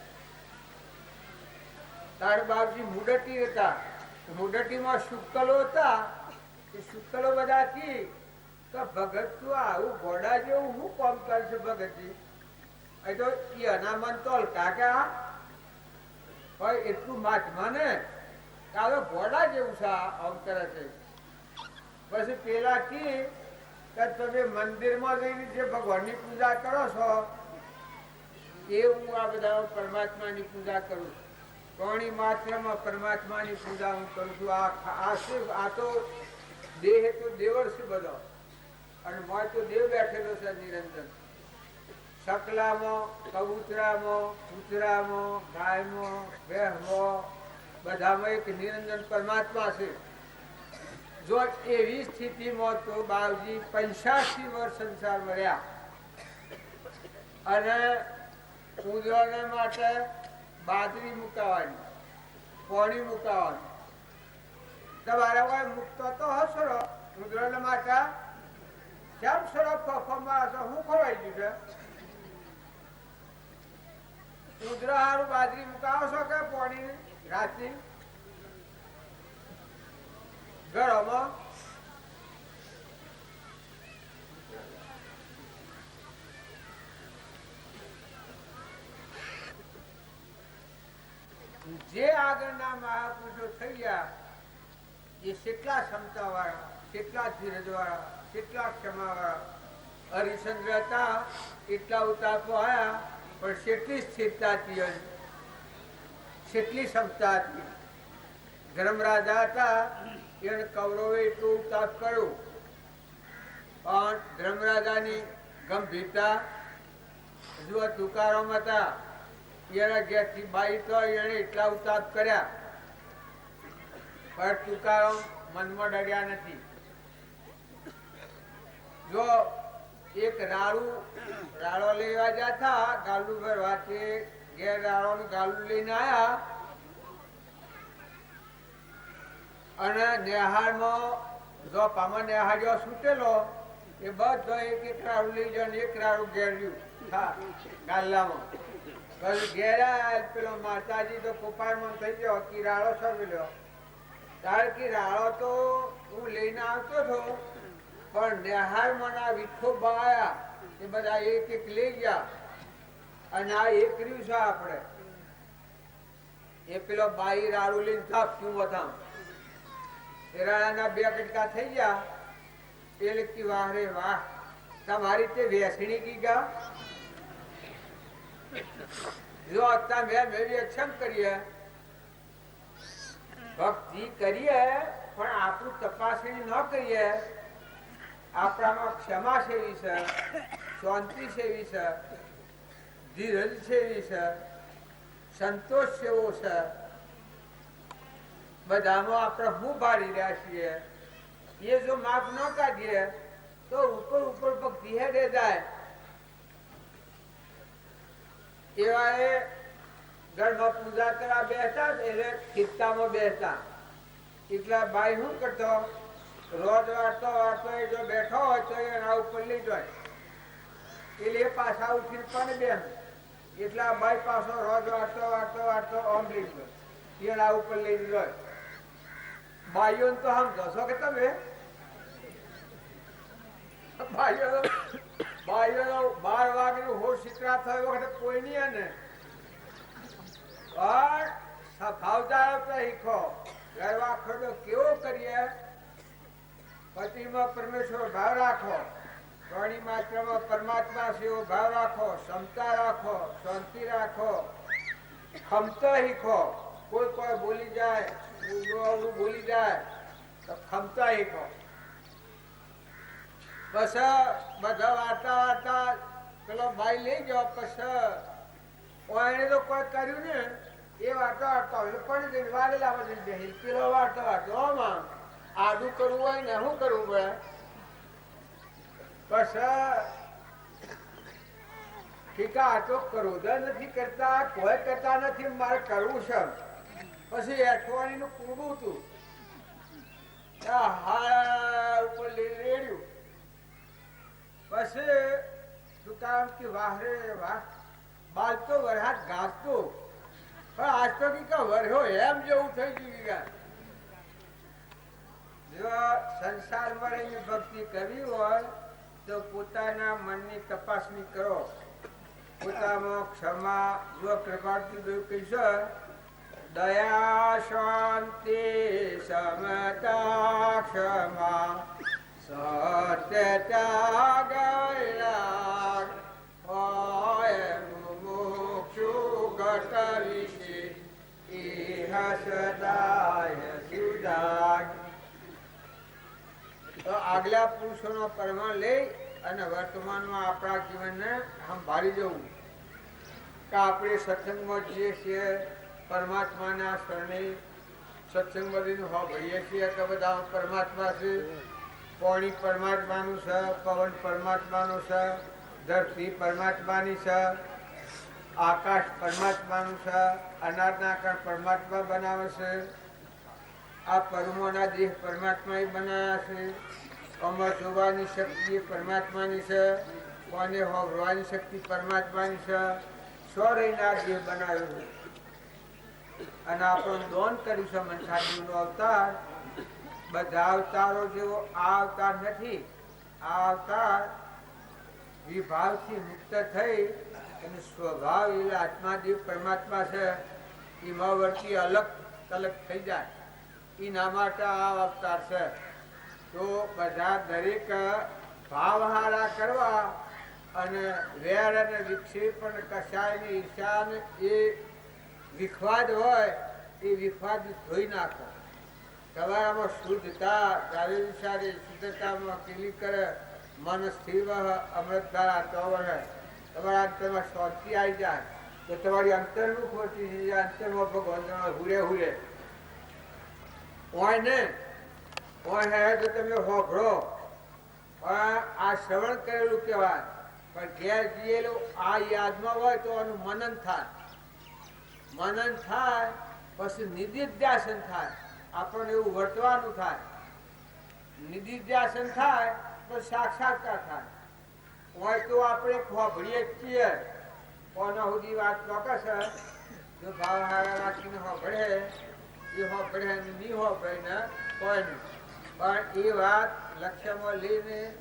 તાર બાપજી મુડટી હતા, મુડટીમાં શુક્કલો હતા. એ શુક્કલો બધા કી તો ભગત તું આવું ઘોડા જેવું હું કામ કરશે ભગતજી? એ તો એ અનામન તોલ કાકા હોય એટલું માથમાં ને કાલો ઘોડા જેવું છે આમ કરે છે. પછી પેલા કી તમે મંદિરમાં જઈને જે ભગવાનની પૂજા કરો છો એ હું આ બધા પરમાત્માની પૂજા કરું છું. કોણી માત્રમાં પરમાત્માની પૂજા હું કરું છું. આ તો દેહ તો દેવળ છે બધો, અને મોય તો દેવ બેઠેલો છે નિરંજન. સકલામાં, કબૂતરામાં, કૂતરામાં, ગાયમાં, ભેંસમાં બધામાં એક નિરંજન પરમાત્મા છે. જો એવી સ્થિતિમાં તો બાવજી 85 વર્ષ સંસારમાં રહ્યા અને ઉંદરાને માટે બાજરી મુકાવાની, પાણી મુકાવાનું. તમારે કોઈ મુકતો તો હશો ઉંદરાને માટે કેમ સરો ફફમાં હું ખોવાઈ ગયું છે? ઉંદરા હારું બાજરી મુકાવો છો કે પાણી રાતની ઘરોમાં? જે આગળના મહાપુરુષો થઈ ગયા એ કેટલા ક્ષમતા વાળા, કેટલા ધીરજ વાળા, કેટલા ક્ષમા વાળા. હરિચંદ્ર હતા એટલા ઉતાપો આવ્યા પણ કેટલી સ્થિરતા હતી, કેટલી ક્ષમતા હતી. ધર્મરાજા હતા એને કૌરવે એટલું ઉતાપ કર્યું પણ ધર્મરાજાની ગંભીરતા. હજુ તુકારામ હતા એના ઘેરથી બાઈ તો એને એટલા ઉતાપ કર્યા પણ તુકારામ મનમાં ડર્યા નથી. જો એક રાળો લેવા જતા ગાલું ભરવા તે ઘેર રાળો ગાલું લઈને આયા અને નેહાળમાં જો પામાં નેહાળ્યો છૂટેલો એ બધો એક એક રાળું લઈ જાય, એક રાળું ઘેર્યું ગાલામાં. ઘેર પેલો માતાજી તો કોપાયમાં થઈ ગયો કે રાળો છોડ્યો. તાર કે રાળો તો હું લઈને આવતો હતો પણ નેહાળમાં ના વિઠોબા આયા એ બધા એક એક લઈ ગયા અને આ એક રહ્યું છે આપણે. એ પેલો બાઈ રાળું લઈને થાપ્યું હતા એ રાળાના 2 કટકા થઈ ગયા. એટલે કે વાહ રે વાહ, તમારી તે વેસણી કી ગયા. જો તમે મેં કરીએ ભક્તિ કરીએ પણ આપણું તપાસણી ન કરીએ. આપણામાં ક્ષમા સેવી છે, શાંતિ સેવી છે, ધીરજ સેવી છે, સંતોષ સેવો છે. બધામાં આપણે હું ભાડી રહ્યા છીએ એ જો માપ ન કાઢીએ તો ઉપર ઉપર ભક્તિ હેડે જાય. એવા એ ઘરમાં પૂજા કરવા બેસતા એટલે ખિસ્સામાં બેસતા. એટલા બાઈ શું કરતો રોજ વાળતો વાળતો એ જો બેઠો હોય તો એના ઉપર લઈ જાય એટલે એ પાછા ઉઠીને પણ બેન એટલા બાઈ પાછો રોજ વાળતો વાળતો વાળતો આમ લઈ ગયો એના ઉપર લઈ જાય. બાઈઓ તો આમ જશો કે તમે બાઈઓ 12 વાગે હોશ શીકરા થયો વખતે કોઈ નહીં ને શીખો ગરવા ખોડો કેવો કરીએ. પતિમાં પરમેશ્વર ભાવ રાખો, પ્રાણી માત્રમાં પરમાત્મા સેવો ભાવ રાખો, ક્ષમતા રાખો, શાંતિ રાખો, ખમતા શીખો. કોઈ બોલી જાય બોલી જાય તો ખમતા શીખો. પછી બધા વાર્તા પેલો ભાઈ લઈ ગયો. પછી એને તો કોઈ કર્યું ને એ વાતો વાર્તા હોય પણ જઈને વાગેલા બધી બેહી પેલો વાર્તા વાર્તો આમાં આડું કરવું હોય ને શું કરવું પડે બસ ઠીકા આટો ક્રોધ નથી કરતા કોઈ કરતા નથી મારે કરવું છે પછી અઠવાડિયું નું કૂડું હતું હાડા ઉપર રેડ્યું પછી તું કામ કે વાહ રે વાહ બાલ તો વરહાદ ઘાસતો પણ આજ તો કે વર્યો એમ જેવું થઈ ગયું જો સંસારમાં રહીને ભક્તિ કરવી હોય તો પોતાના મનની તપાસણી કરો પોતામાં ક્ષમા જો કૃપાથી દેવ કહીશ દયા શાંતિ સમતા ક્ષમા સત્યતા ગૈરાગ હોય મુમુક્ષુ ગત વિશે ઇહ સદાય સુદાગ તો આગલા પુરુષોનો પરમાણ લઈ અને વર્તમાનમાં આપણા જીવનને સંભાળી જવું કે આપણે સત્સંગમાં જઈએ છીએ પરમાત્માના શરણે સત્સંગમાં ભણીએ છીએ કે બધા પરમાત્મા છે પાણી પરમાત્માનું છે પવન પરમાત્માનું છે ધરતી પરમાત્માની છે આકાશ પરમાત્માનું છે અનાજના કણ પરમાત્મા બનાવે છે આ પરમોના દેહ પરમાત્માએ બનાવ્યા છે અમર જોવાની શક્તિ પરમાત્માની છે કોને હોવાની શક્તિ પરમાત્માની છે સ્વરહીના દેહ બનાવ્યો છે અને આપણું દોન કર્યું છે મનસાજીનો અવતાર બધા અવતારો જેવો આ અવતાર નથી આ અવતાર વિભાવથી મુક્ત થઈ અને સ્વભાવ એટલે આત્માદેવ પરમાત્મા છે એમાં વર્તી અલગ અલગ થઈ જાય એના માટે આ અવતાર છે તો બધા દરેક ભાવહારા કરવા અને વેર અને વિક્ષેપ અને કશાયની ઈર્ષા એ વિખવાદ હોય એ વિખવાદ ધોઈ નાખો તમારામાં શુદ્ધતા શારીરિક સારી શુદ્ધતામાં કેલી કરે મન સ્થિર અમૃત ધારા તો રહે તમારા અંતરમાં શાંતિ આવી જાય તો તમારી અંતરનું ખોટી અંતરમાં ભગવાન હુરે હુરે હોય ને હોય હે તો તમે હોભળો પણ આ શ્રવણ કરેલું કહેવાય પણ ઘેર જઈએલું આ યાદમાં હોય તો આનું મનન થાય પછી નિધિધ્યાસન થાય આપણને એવું વર્તવાનું થાય નિધિધ્યાસન થાય તો સાક્ષાત્કાર થાય હોય તો આપણે હોભળીએ જ છીએ કોના સુધી વાત ચોક્કસ જો ભાવ હારા રાખીને હોભળે એ હોભળે નહીં હોભળે ને કોઈ નહીં પણ એ વાત લક્ષ્યમાં લઈને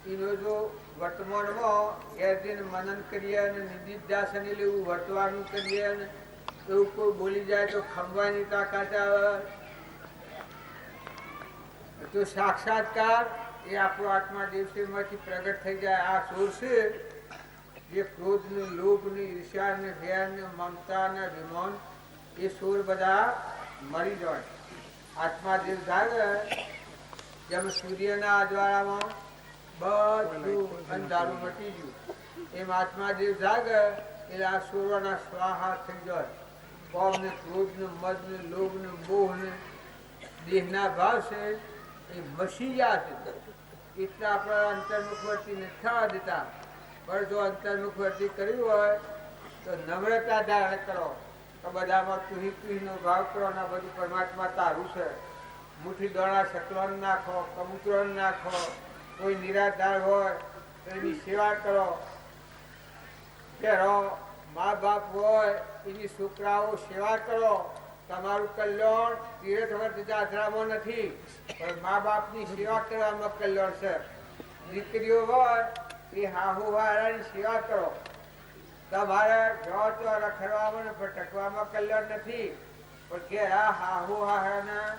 એનો જો વર્તમાનમાં એર મનન કરીએ અને નિધિધ્યાસન એટલે એવું વર્તવાનું કરીએ અને એવું કોઈ બોલી જાય તો ખંભવાની તાકાત આવે તો સાક્ષાત્કાર એ આપણો આત્મા દિવસેમાંથી પ્રગટ થઈ જાય આ સુર છે જે ક્રોધ ને લોભ ને ઈર્ષ્યા ને વેર ને મમતા ને વિમાન એ સુર બધા મરી જાય આત્મા દેવ જાગે જેમ સૂર્યના અજવાળામાં બધું અંધારું મટી ગયું એમ આત્મા દેવ જાગે એટલે આ સુરોના સ્વાહા થઈ જાય કોમ ને ક્રોધ ને મદ ને લોભ ને મોહ ને દેહના ભાવ છે એ મસી ગયા છે એટલા આપણા અંતર્મુખ વર્તી નથી થવા દેતા પણ જો અંતર્મુખ વર્તી કર્યું હોય તો નમ્રતા ધારણ કરો તો બધામાં તુહીનો ભાવ કરો ને બધું પરમાત્મા તારું છે મુઠ્ઠી દોણા શકલોન નાખો કબૂતરોને નાખો કોઈ નિરાધાર હોય તો એની સેવા કરો પહેરો મા બાપ હોય એની છોકરાઓ સેવા કરો તમારું કલ્યાણ તીર્થવર્ત જાત્રામાં નથી પણ મા બાપની સેવા કરવામાં કલ્યાણ છે દીકરીઓ હોય એ હાહુ હારાની સેવા કરો તમારે જો તો રખડવામાં ભટકવામાં કલ્યાણ નથી પણ કે આ હાહુ હારાના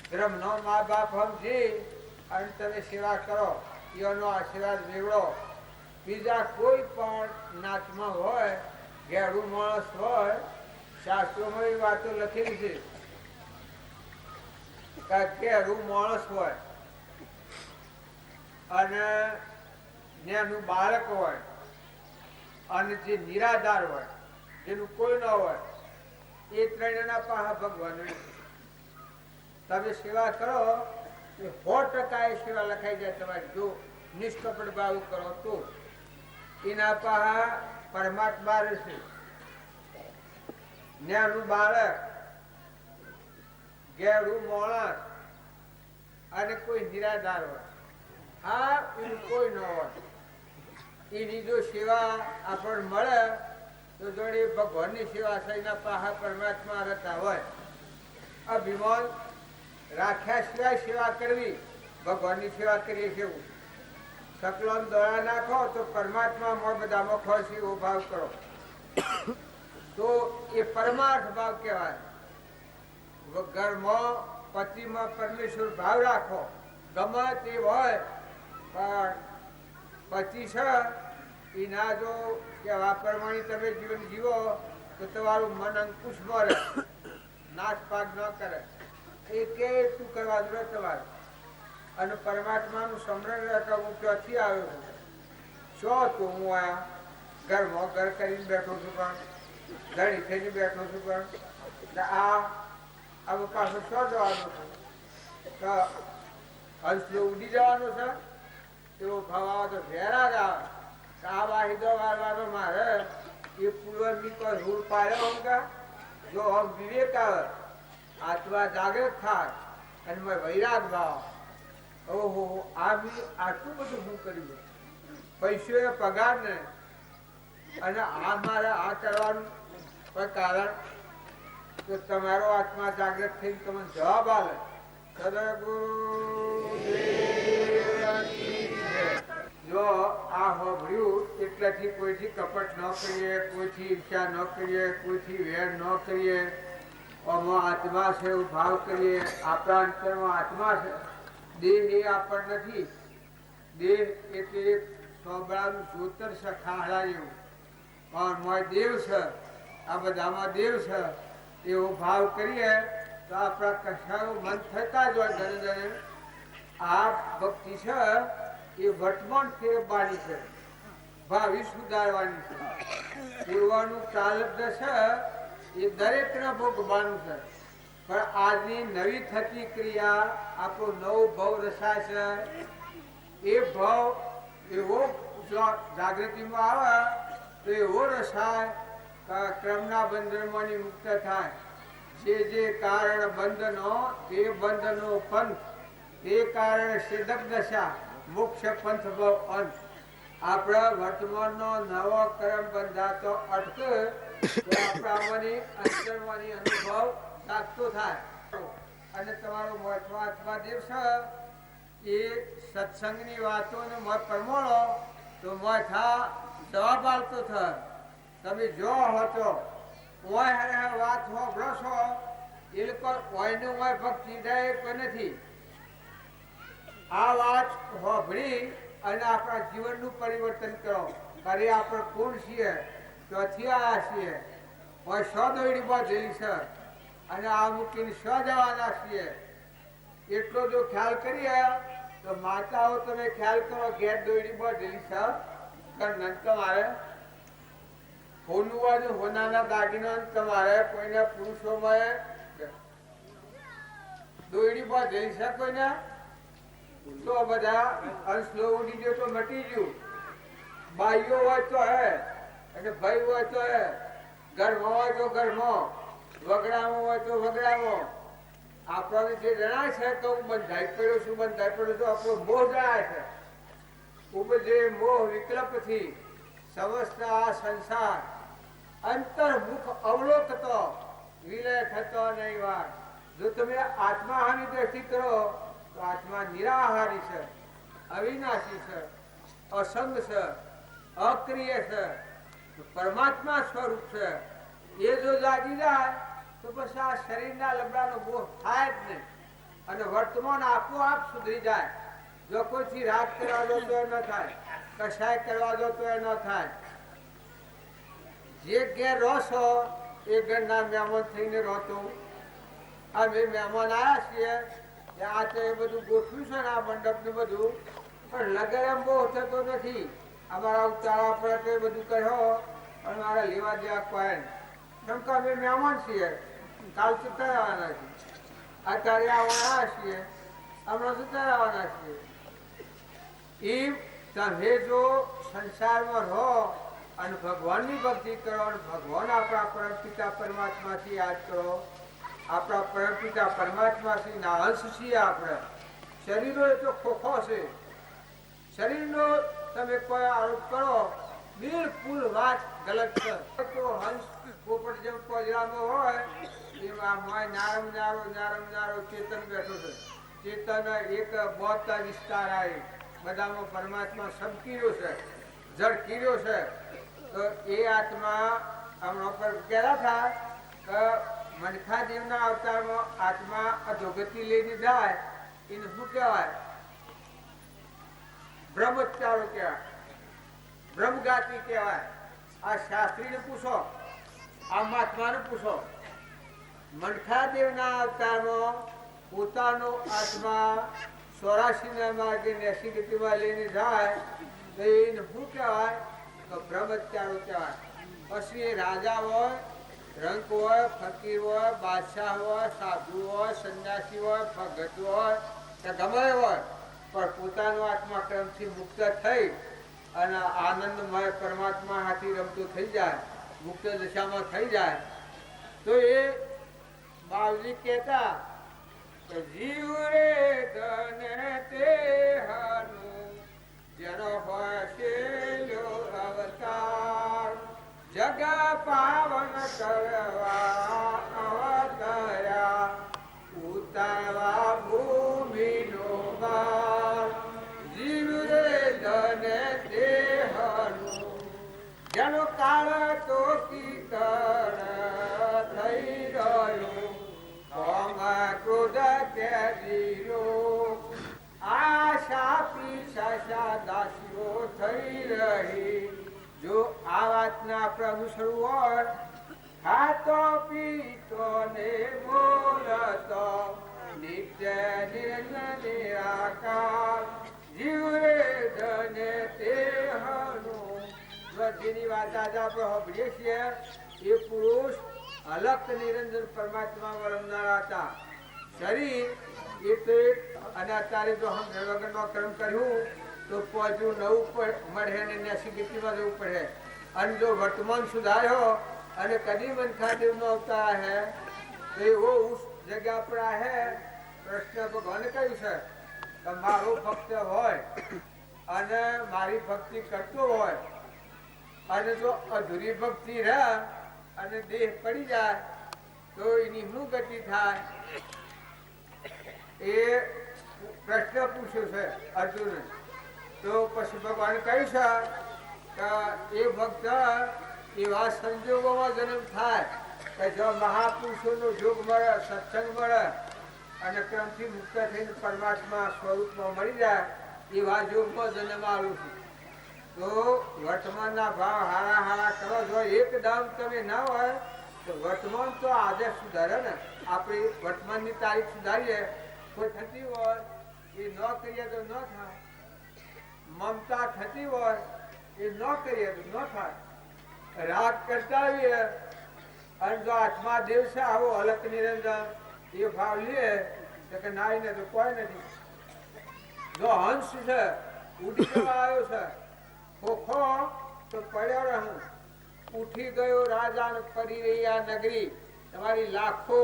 ધર્મનો મા બાપ સમજી અને તમે સેવા કરો એનો આશીર્વાદ મેળવો બીજા કોઈ પણ નાચમાં હોય ઘેડું માણસ હોય શાસ્ત્રોમાં એ વાતો લખેલી છે કે ઘેડું માણસ હોય અને એનું બાળક હોય અને જે નિરાધાર હોય, જેનું કોઈ ન હોય, એ ત્રણેયના પાસે ભગવાન હોય. તમે સેવા કરો તો 100% એ સેવા લખાઈ જાય તમારી, જો નિષ્કપટ ભાવ કરો તો. એના પાસે પરમાત્મા રહેશે. ન્યાનું બાળક, ઘેરું માણસ અને કોઈ નિરાધાર હોય, આ એનું કોઈ ન હોય, એની જો સેવા આપણને મળે તો જોડે ભગવાનની સેવા થઈને પાહા પરમાત્મા રહેતા હોય. અભિમાન રાખ્યા સિવાય સેવા કરવી, ભગવાનની સેવા કરીએ કેવું? સકલો દોડા નાખો તો પરમાત્મા બધામાં ખોશ એવો ભાવ કરો તો એ પરમાર્થ ભાવ કહેવાય. ઘરમાં પતિમાં પરમેશ્વર ભાવ રાખો, ગમે તે હોય, પણ પતિ છે એના જો વાપરવાની તમે જીવન જીવો તો તમારું મન અંકુશમાં રહે, નાશપાત ન કરે. એ કે શું કરવા જોઈએ તમારે? અને પરમાત્માનું સ્મરણ રહેતા હું ક્યાંથી આવ્યો છું, શું તો હું આ ઘરમાં ઘર કરીને બેઠો છું, પણ ઘડી થઈને બેઠો છું, પણ આ પાછું શું જવાનું છે? હંસલો ઉડી જવાનો છે એવો ભાવ આવે તો ભેરા જ આવે. આ વાહિદો વારવાનો મારે એ પૂર્વની કોઈ રૂળ પાડ્યો કા? જો આમ વિવેક આવે, આત્મા જાગૃત થાય અને વૈરાગ ભાવ, ઓહો આ બી આટલું બધું હું કર્યું, પૈસો એ પગાર ને, અને આ મારે આ કરવાનું કોઈ કારણ, તો તમારો આત્મા જાગૃત થઈને તમને જવાબ આવે. જો આ હોભળ્યું એટલાથી કોઈથી કપટ ન કરીએ, કોઈથી ઈર્ષા ન કરીએ, કોઈથી વેર ન કરીએ, આમાં આત્મા છે એવું ભાવ કરીએ. આપણા અંતરમાં આત્મા છે, દેહ એ આપણને નથી. દેહ એટલે સોબળાનું જોતર છે, ખાહડા એવું, પણ મોય દેવ છે, આ બધામાં દેવ છે એવો ભાવ કરીએ તો આપણા કશાઓ મન થતા જ હોય. ધરે ધરે આ ભક્તિ છે એ વર્તમાન ફેરવવાની છે, ભાવિ સુધારવાની છે. પૂર્વનું પ્રારબ્ધ છે એ દરેકના ભોગવાનું છે, પણ આજની નવી થતી ક્રિયા આપણો નવો ભાવ રસાય છે. એ ભાવ એવો જાગૃતિમાં આવે તો એવો રસાય ક્રમના બંધનમાંની મુક્ત થાય. જે કારણ બંધનો તે બંધનો પંથ, તે કારણે સિદ્ધક દશા મોક્ષ પંથ ભાવ અંત. આપણા વર્તમાનનો નવો કર્મ બંધાતો અટકે તો આપણામાંની અંતરમાંની અનુભવ સાચતો થાય. અને તમારો મહત્વાત્મા દિવસ એ સત્સંગની વાતોને મત પ્રમાણો તો મથા જવાબ આવતો થાય. તમે જો હતો વાત હોભળો છો, એ લોકો કોઈનું કોઈ ભક્તિ કોઈ નથી. આ વાત હોભળી અને આપણા જીવનનું પરિવર્તન કરો. અરે આપણે કોણ છીએ, ક્યાંથી આવ્યા છીએ, કોઈ સો દોડી બાંધેલી છે અને આ મૂકીને સો જવાના છીએ, એટલો જો ખ્યાલ કરીએ તો માતાઓ તમે ખ્યાલ કરો, ઘેર દોડી બાંધેલી છે, કારણ તમારે હોનું હોનાના દાગીના તમારે કોઈને પુરુષોમાં દોડી બાંધેલી છે, કોઈને તો બધા અંશલો ઉડી ગયો તો મટી ગયું. ભાઈઓ હોય તો હે અને ભાઈ હોય તો હે, ઘરમાં હોય તો ઘરમાં, વગડામાં હોય તો વગડામાં. આપણને જે જણાય છે તો હું બંધાઈ પડ્યો છું, બંધાઈ પડ્યો છું, આપણો મોહ જણાય છે. ઉપજે મોહ વિકલ્પથી સમસ્ત આ સંસાર અંતર્મુખ અવલોકતો વિલય થતો નહીં વાર. જો તમે આત્માહાની દ્રષ્ટિ કરો તો આત્મા નિરાહારી છે, અવિનાશી છે, અસંગ છે, અક્રિય છે, પરમાત્મા સ્વરૂપ છે. એ જો જાગી જાય તો પછી આ શરીરના લબડાનો મોહ થાય જ નહીં અને વર્તમાન આપોઆપ સુધરી જાય. જો કોઈથી રાગ કરવા દો તો એ ન થાય, કશાય કરવા દો તો એ ન થાય. જે ઘેર રહો છો એ ઘરના મહેમાન થઈને રહતો. અમે મહેમાન આવ્યા છીએ, આ તો એ બધું ગોઠવ્યું છે ને આ મંડપ ને બધું, પણ લગન એમ બહુ થતો નથી. અમારા ઉતારા પર બધું કહ્યો અને મારા લેવા દેવા કોઈ કેમ કે અમે મહેમાન છીએ, કાલ સુતા આવવાના છીએ, અત્યારે આવવાના છીએ, હમણાં સુતા આવવાના છીએ. એ તમે જો સંસારમાં રહો અને ભગવાનની ભક્તિ કરો અને ભગવાન આપણા પરમ પિતા પરમાત્માથી યાદ કરો. આપણા પરમ પિતા પરમાત્માથી ના અંશ છીએ આપણે. શરીરનો એટલો ખોખો છે, શરીરનો તમે કોઈ આરોપ કરો બિલકુલ વાત ગલત છે. તો હંસ પોપટ જેમ પોજરામાં હોય એમાં નારો ચેતન બેઠો છે. ચેતન એક બોતા વિસ્તાર આવે બધામાં પરમાત્મા સમકીર્યો છે, જળ કીર્યો છે. તો એ આત્મા હમણાં પર કહેતા હતા કે મનખા દેવના અવતારમાં આત્મા અધોગતિ લઈને જાય એને શું કહેવાય? બ્રહ્મચારો કહેવાય, બ્રહ્મગાતી કહેવાય. આ શાસ્ત્રીને પૂછો, આ મહાત્માને પૂછો. મનખા દેવના અવતારમાં પોતાનો આત્મા 84 માર્ગે 80 ગતિમાં લઈને જાય તો એને શું કહેવાય? તો બ્રહ્મચારો કહેવાય. પછી એ રાજા હોય, રંક હોય, ફકીર હોય, બાદશાહ હોય, સાધુ હોય, સંન્યાસી હોય, ભગત હોય કે ગમે હોય, પણ પોતાનો આત્મા ક્રમથી મુક્ત થઈ અને આનંદમય પરમાત્મા હાથી રમતો થઈ જાય, મુક્ત દશામાં થઈ જાય તો એ બાવજી કહેતા જીવ રે ધન તે હનું જેનો હોય છે અવતાર જગ પાવન કરવા અવતર્યા ઉતારવા ભૂમિનો ભાર. જીવ રે ધન તે હનું જેનો કાળ તો કીકર થઈ રહ્યો ક્રોધ ત્યાગીરો આશા પીછા દાસીઓ થઈ રહી. જો આ વાતને આપણે અનુસરવું હોય ખાતો પીતો ને બોલતો નિત્ય નિરાકાર જીવ રે ધને તે હનું. જેની વાત આજે આપણે સાંભળીએ છીએ એ પુરુષ અલગ નિરંજન પરમાત્મા વરમનારા હતા. શરીર એ તો અને અત્યારે જો હમ વગરનો કર્મ કર્યું તો પહોંચ્યું નવું મળે ને 80 ગતિમાં જવું પડે. અને જો વર્તમાન સુધાર્યો અને કદી મનખાદેવ નો અવતાર હે તો એવો ઉસ જગ્યા પર હે. કૃષ્ણ ભગવાને કહ્યું છે કે મારો ભક્ત હોય અને મારી ભક્તિ કરતો હોય અને જો અધૂરી ભક્તિ રહે અને દેહ પડી જાય તો એની શું ગતિ થાય? એ પ્રશ્ન પૂછ્યો છે અર્જુને. તો પછી ભગવાન કહ્યું છે કે એ ભક્ત એવા સંજોગોમાં જન્મ થાય કે જો મહાપુરુષોનો યોગ મળે, સત્સંગ મળે અને ક્રમથી મુક્ત થઈને પરમાત્મા સ્વરૂપમાં મળી જાય એવા યોગમાં જન્મ આવું છું. તો વર્તમાનના ભાવ હારા હારા કરો. જો એકદમ તમે ના હોય તો વર્તમાન તો આજે સુધારે ને. આપણે વર્તમાનની તારીખ સુધારીએ કોઈ થતી હોય એ ન કરીએ તો ન થાય. મમતા થતી હોય એ ન કરીએ તો ન થાય. રાગ કરતા આવીએ અને જો આત્મા દેવ છે આવો અલક નિરંજન એ ભાવ લે તો કે નાઈ ને તો કોઈ નથી. જો હંસ છે ઉડી જવા આવ્યો છે ખોખો તો પડ્યો રહું. ઉઠી ગયો રાજા ને ફરી રહી આ નગરી. તમારી લાખો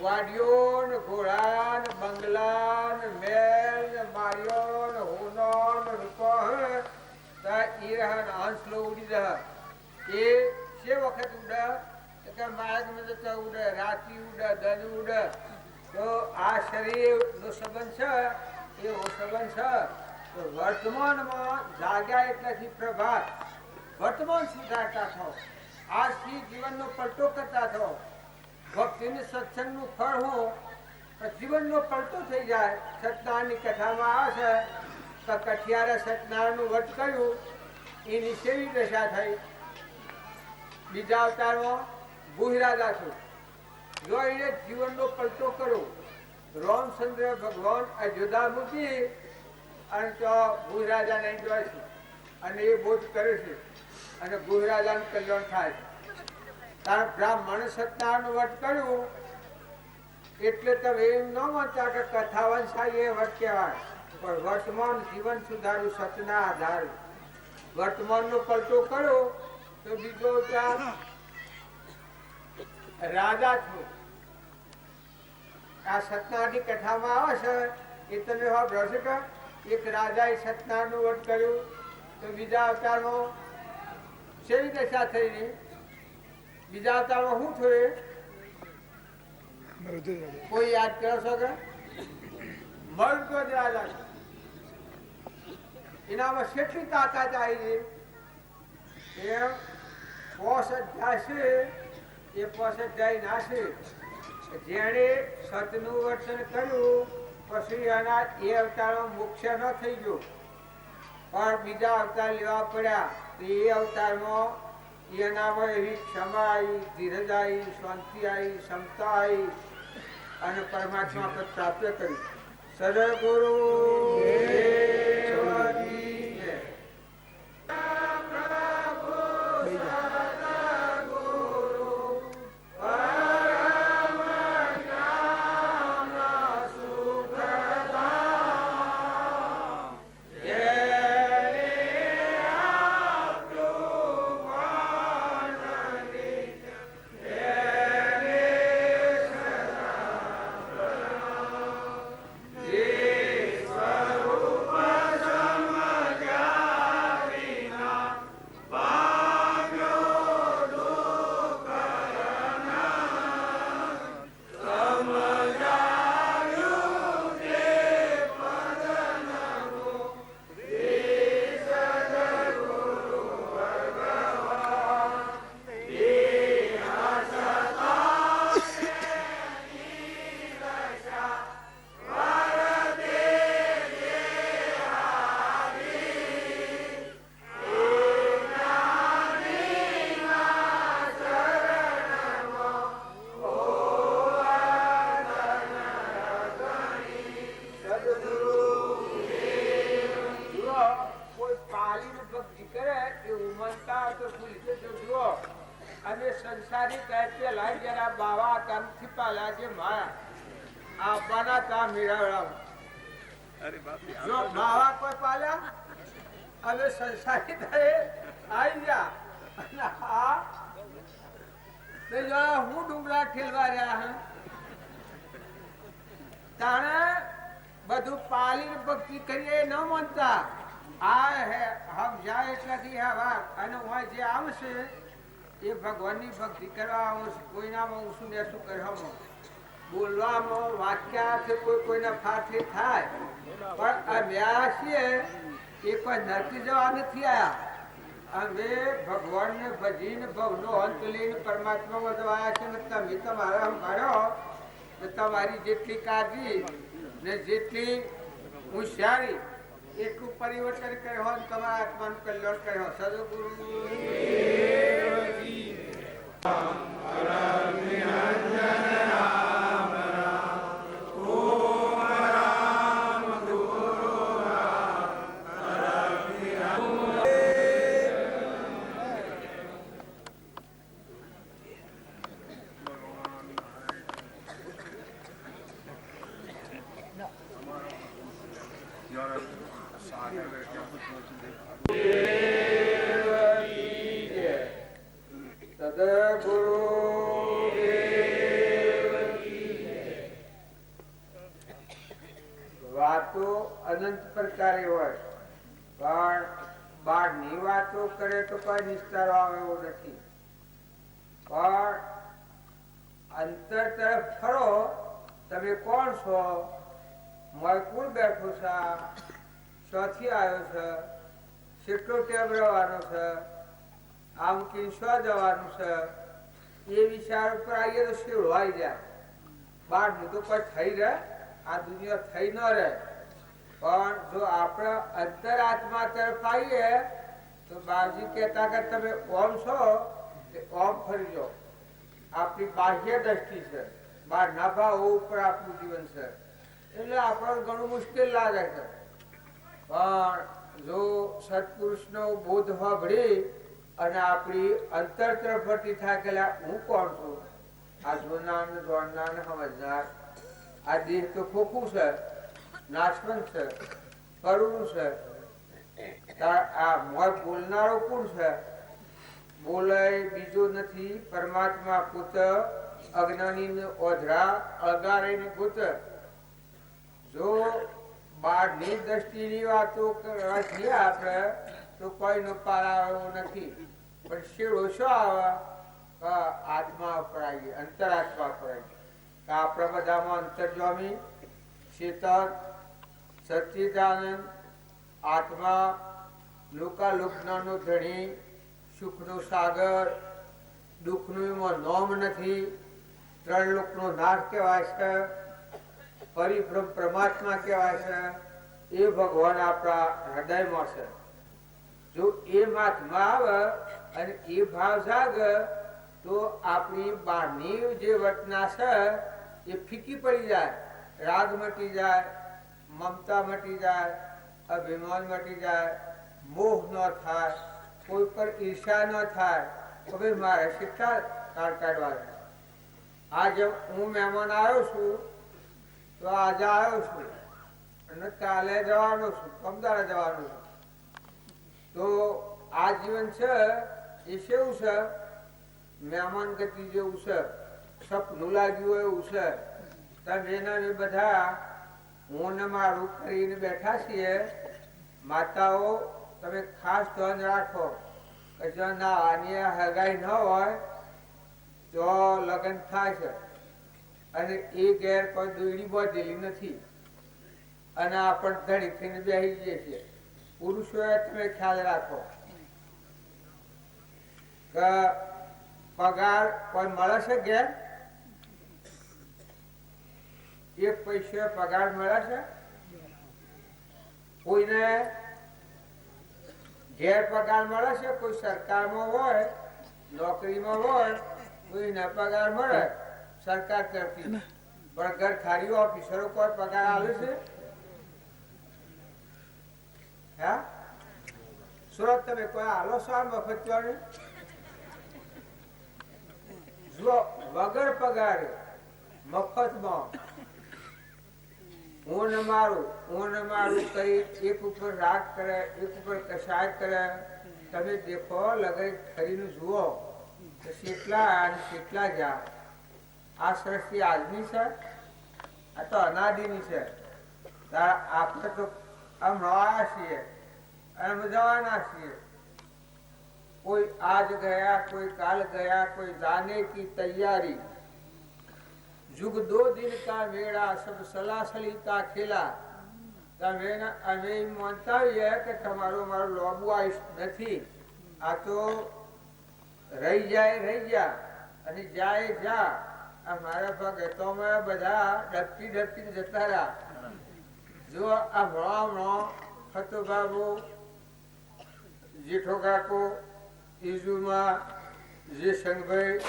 વાડીઓ ને ઘોડા ને બંગલા ને મેલ ને માળીઓ ને હોનો ને રૂપો હંસ લો ઉડી રહ્યા. એ છે વખત ઉડે કે માર્ગ માં જતા ઉડે, રાતી ઉડે, ધન ઉડે. તો આ શરીર નો સંબંધ છે એવો સંબંધ છે. વર્તમાનમાં જાગ્યા એટલાથી પ્રભાત વર્તમાન સુધારતા થો. આજથી જીવનનો પલટો કરતા થો. ભક્તિને સત્સંગનું ફળ હો જીવનનો પલટો થઈ જાય. સત્યનારાયણની કથામાં આવે છે કે કઠિયારે સત્યનારાયણનું વ્રત કર્યું એની સેવી દશા થઈ. બીજા અવતારમાં ભૂહરાજા છું. જો એને જીવનનો પલટો કર્યો રામચંદ્ર ભગવાન અયોધ્યા મૂકી અને તો ભૂરાજા નહીં જોઈશું અને એ બોધ કરે છે અને ગુહરાજાનું કલ્યાણ થાય છે. કારણ બ્રાહ્મણ સત્યનારાયણ વ્રત કર્યું એટલે તમે એમ ન માનતા કે કથાવંશા એ વ્રત કહેવાય, પણ વર્તમાન જીવન સુધારું સતના આધાર. વર્તમાનનો પલટો કર્યો તો બીજો અવતાર રાજા છું. આ સત્યનારાયણની કથામાં આવે છે એ તમે સાંભળો છો કે એક રાજાએ સત્યનારાયણનું વ્રત કર્યું તો બીજા અવતારમાં શેવી દશા થઈ? બીજા અવતારમાં શું થયું? કોઈ યાદ કરો છો કે? મરતો જ રાજા. એનામાં કેટલી તાકાત આવી છે? એમ 5 અધ્યાય છે એ 5 અધ્યાય ના છે. જેણે સતનું વર્તન કર્યું પછી એના એ અવતારમાં મોક્ષ ન થઈ ગયો, પણ બીજા અવતાર લેવા પડ્યા. તો એ અવતારમાં એનામાં એવી ક્ષમા આવી, ધીરજ આવી, શાંતિ આવી, ક્ષમતા આવી અને પરમાત્મા પદ પ્રાપ્ત કરી. સદગુરુ અને સંસારી કહેતે લાઈ જરા બાવા કામથી પાલા જે માયા આપવાના કામ મેળવડાવ. જો બાવા કોઈ પાલ્યા અને સંસારી થાય આવી જા અને હા હું ડુંગરા ઠેલવા રહ્યા હે તાણે બધું પાલીને ભક્તિ કરીએ ન માનતા. આ હે હમ જાય એટલાથી હવા અને જે આવશે એ ભગવાનની ભક્તિ કરવા કોઈનામાં ઊંસું નેસું કરવામાં બોલવામાં વાક્યાથી કોઈના ફાટે થાય, પણ અમે છીએ એ કોઈ નરકી જવા નથી આવ્યા. અમે ભગવાનને ભજીને ભવનો અંત લઈને પરમાત્મામાં જવા આવ્યા છે. તમે તમારા મારો તમારી જેટલી કાળજી ને જેટલી હોશિયારી એટલું પરિવર્તન કર્યો હોય તમારા આત્માનું કલ્યાણ કર્યો. સદગુરુ વાતો અનંત પ્રકારે હોય, પણ બહારની વાતો કરે તો કોઈ નિસ્તાર આવે એવો નથી. પણ અંતર તરફ ફરો, તમે કોણ છો, મળકુલ બેઠો છે, શોથી આવ્યો છે, કેટલો ટેમ રહેવાનો છે, આમ કિંસવા જવાનું છે, એ વિચાર ઉપર આવીએ તો શેળવાઈ જાય. બહારનું તો કોઈ થઈ રહે, આ દુનિયા થઈ ન રહે, પણ જો આપણે અંતરાત્મા તરફ આવીએ તો બાજી કહેતા કે તમે ઓમ છો ઓમ ફરી જાઓ. આપણી બાહ્ય દ્રષ્ટિ છે, બહાર ના ભાવ ઉપર આપણું જીવન છે, એટલે આપણને ઘણું મુશ્કેલ લાગે છે. પણ જો સત્પુરુષનો બોધ સાંભળી અને આપણી અંતર તરફથી થાય કે હું કોણ છું, આ જોનાર જોડનાર સમજનાર, આ દેહ તો ખોખું છે, નાશવંત છે, કરુણ છે, આ મોર બોલનારો કોણ છે? બોલાય બીજો નથી, પરમાત્મા પુત, અજ્ઞાની ઓઝરા અગારે પુત. જો બહારની દ્રષ્ટિની વાતો કરવા છીએ આપણે તો કોઈનો પાર આવ્યો નથી, પણ શેડો શું આવે? આત્મા અપરાય, અંતરાત્મા અપરાય. આપણા બધામાં અંતર્જ્વામી, ચેતન, સચ્ચિદાનંદ આત્મા, લોકાલોકનો ધણી, સુખનો સાગર, દુઃખનું એમાં નોમ નથી, ત્રણ લોકનો નાશ કહેવાય છે, પરિભ્રમ પરમાત્મા કહેવાય છે. એ ભગવાન આપણા હૃદયમાં છે. જો એ મહાત્મા આવે અને એ ભાવ જાગે તો આપણી બહારની જે વટના છે એ ફીકી પડી જાય, રાગ મટી જાય, મમતા મટી જાય, અભિમાન મટી જાય, મોહ ન થાય, કોઈ પર ઈર્ષા ન થાય. હવે મારે શિક્ષા તાર કાઢવા છે. આજે હું મહેમાન આવ્યો છું તો આજે આવ્યો છું અને કાલે જવાનો છું, કમદારે જવાનો છું. તો આ જીવન છે એ કેવું છે? મહેમાન ગતિ જેવું છે, સપનું લાગ્યું એવું છે. તમે એના બધા હું ને મારું કરીને બેઠા છીએ. માતાઓ તમે ખાસ ધ્યાન રાખો કે જો નાવાની હગાઈ ન હોય તો લગ્ન થાય છે અને એ ઘેર કોઈ દોડી બાંધેલી નથી અને આપણ ધણી થઈને બેસી જઈએ છીએ. પુરુષોએ તમે ખ્યાલ રાખો કે પગાર કોઈ મળે છે ઘેર? એક પૈસે પગાર મળે છે? કોઈને ઘેર પગાર મળે છે? કોઈ સરકારમાં હોય, નોકરીમાં હોય, કોઈને પગાર મળે સરકાર તરફથી, પણ ઘરખારીઓ ઓફિસરો કોઈ પગાર આવે છે? હા, સુરત તમે કોઈ આલો છો મફત? જો વગર પગારે મફતમાં હું ને મારું કઈ એક ઉપર રાગ કરે, એક ઉપર કશાય કરે. તમે દેખો લગાઈ ખરીને જુઓ તો કેટલા જા. આ સૃષ્ટિ આજની છે? આ તો અનાદિની છે. આપણે તો આમ રવાયા છીએ અને જવાના છીએ. કોઈ આજ ગયા, કોઈ કાલ ગયા, કોઈ जाने की तैयारी. जुग 2 दिन का वेड़ा, सब सलासली का खेला. તમે અમે માનતા હોઈએ કે તમારો મારો લોબુ આયુષ નથી. આ તો રહી જાય અને જાય જા. આ મારા ભગતોમાં બધા ડબકી જતા રહ્યા. જો આ ભણો ખતો બાબુ, જેઠો કાકો, ઈજુમાં જે સંગભાઈ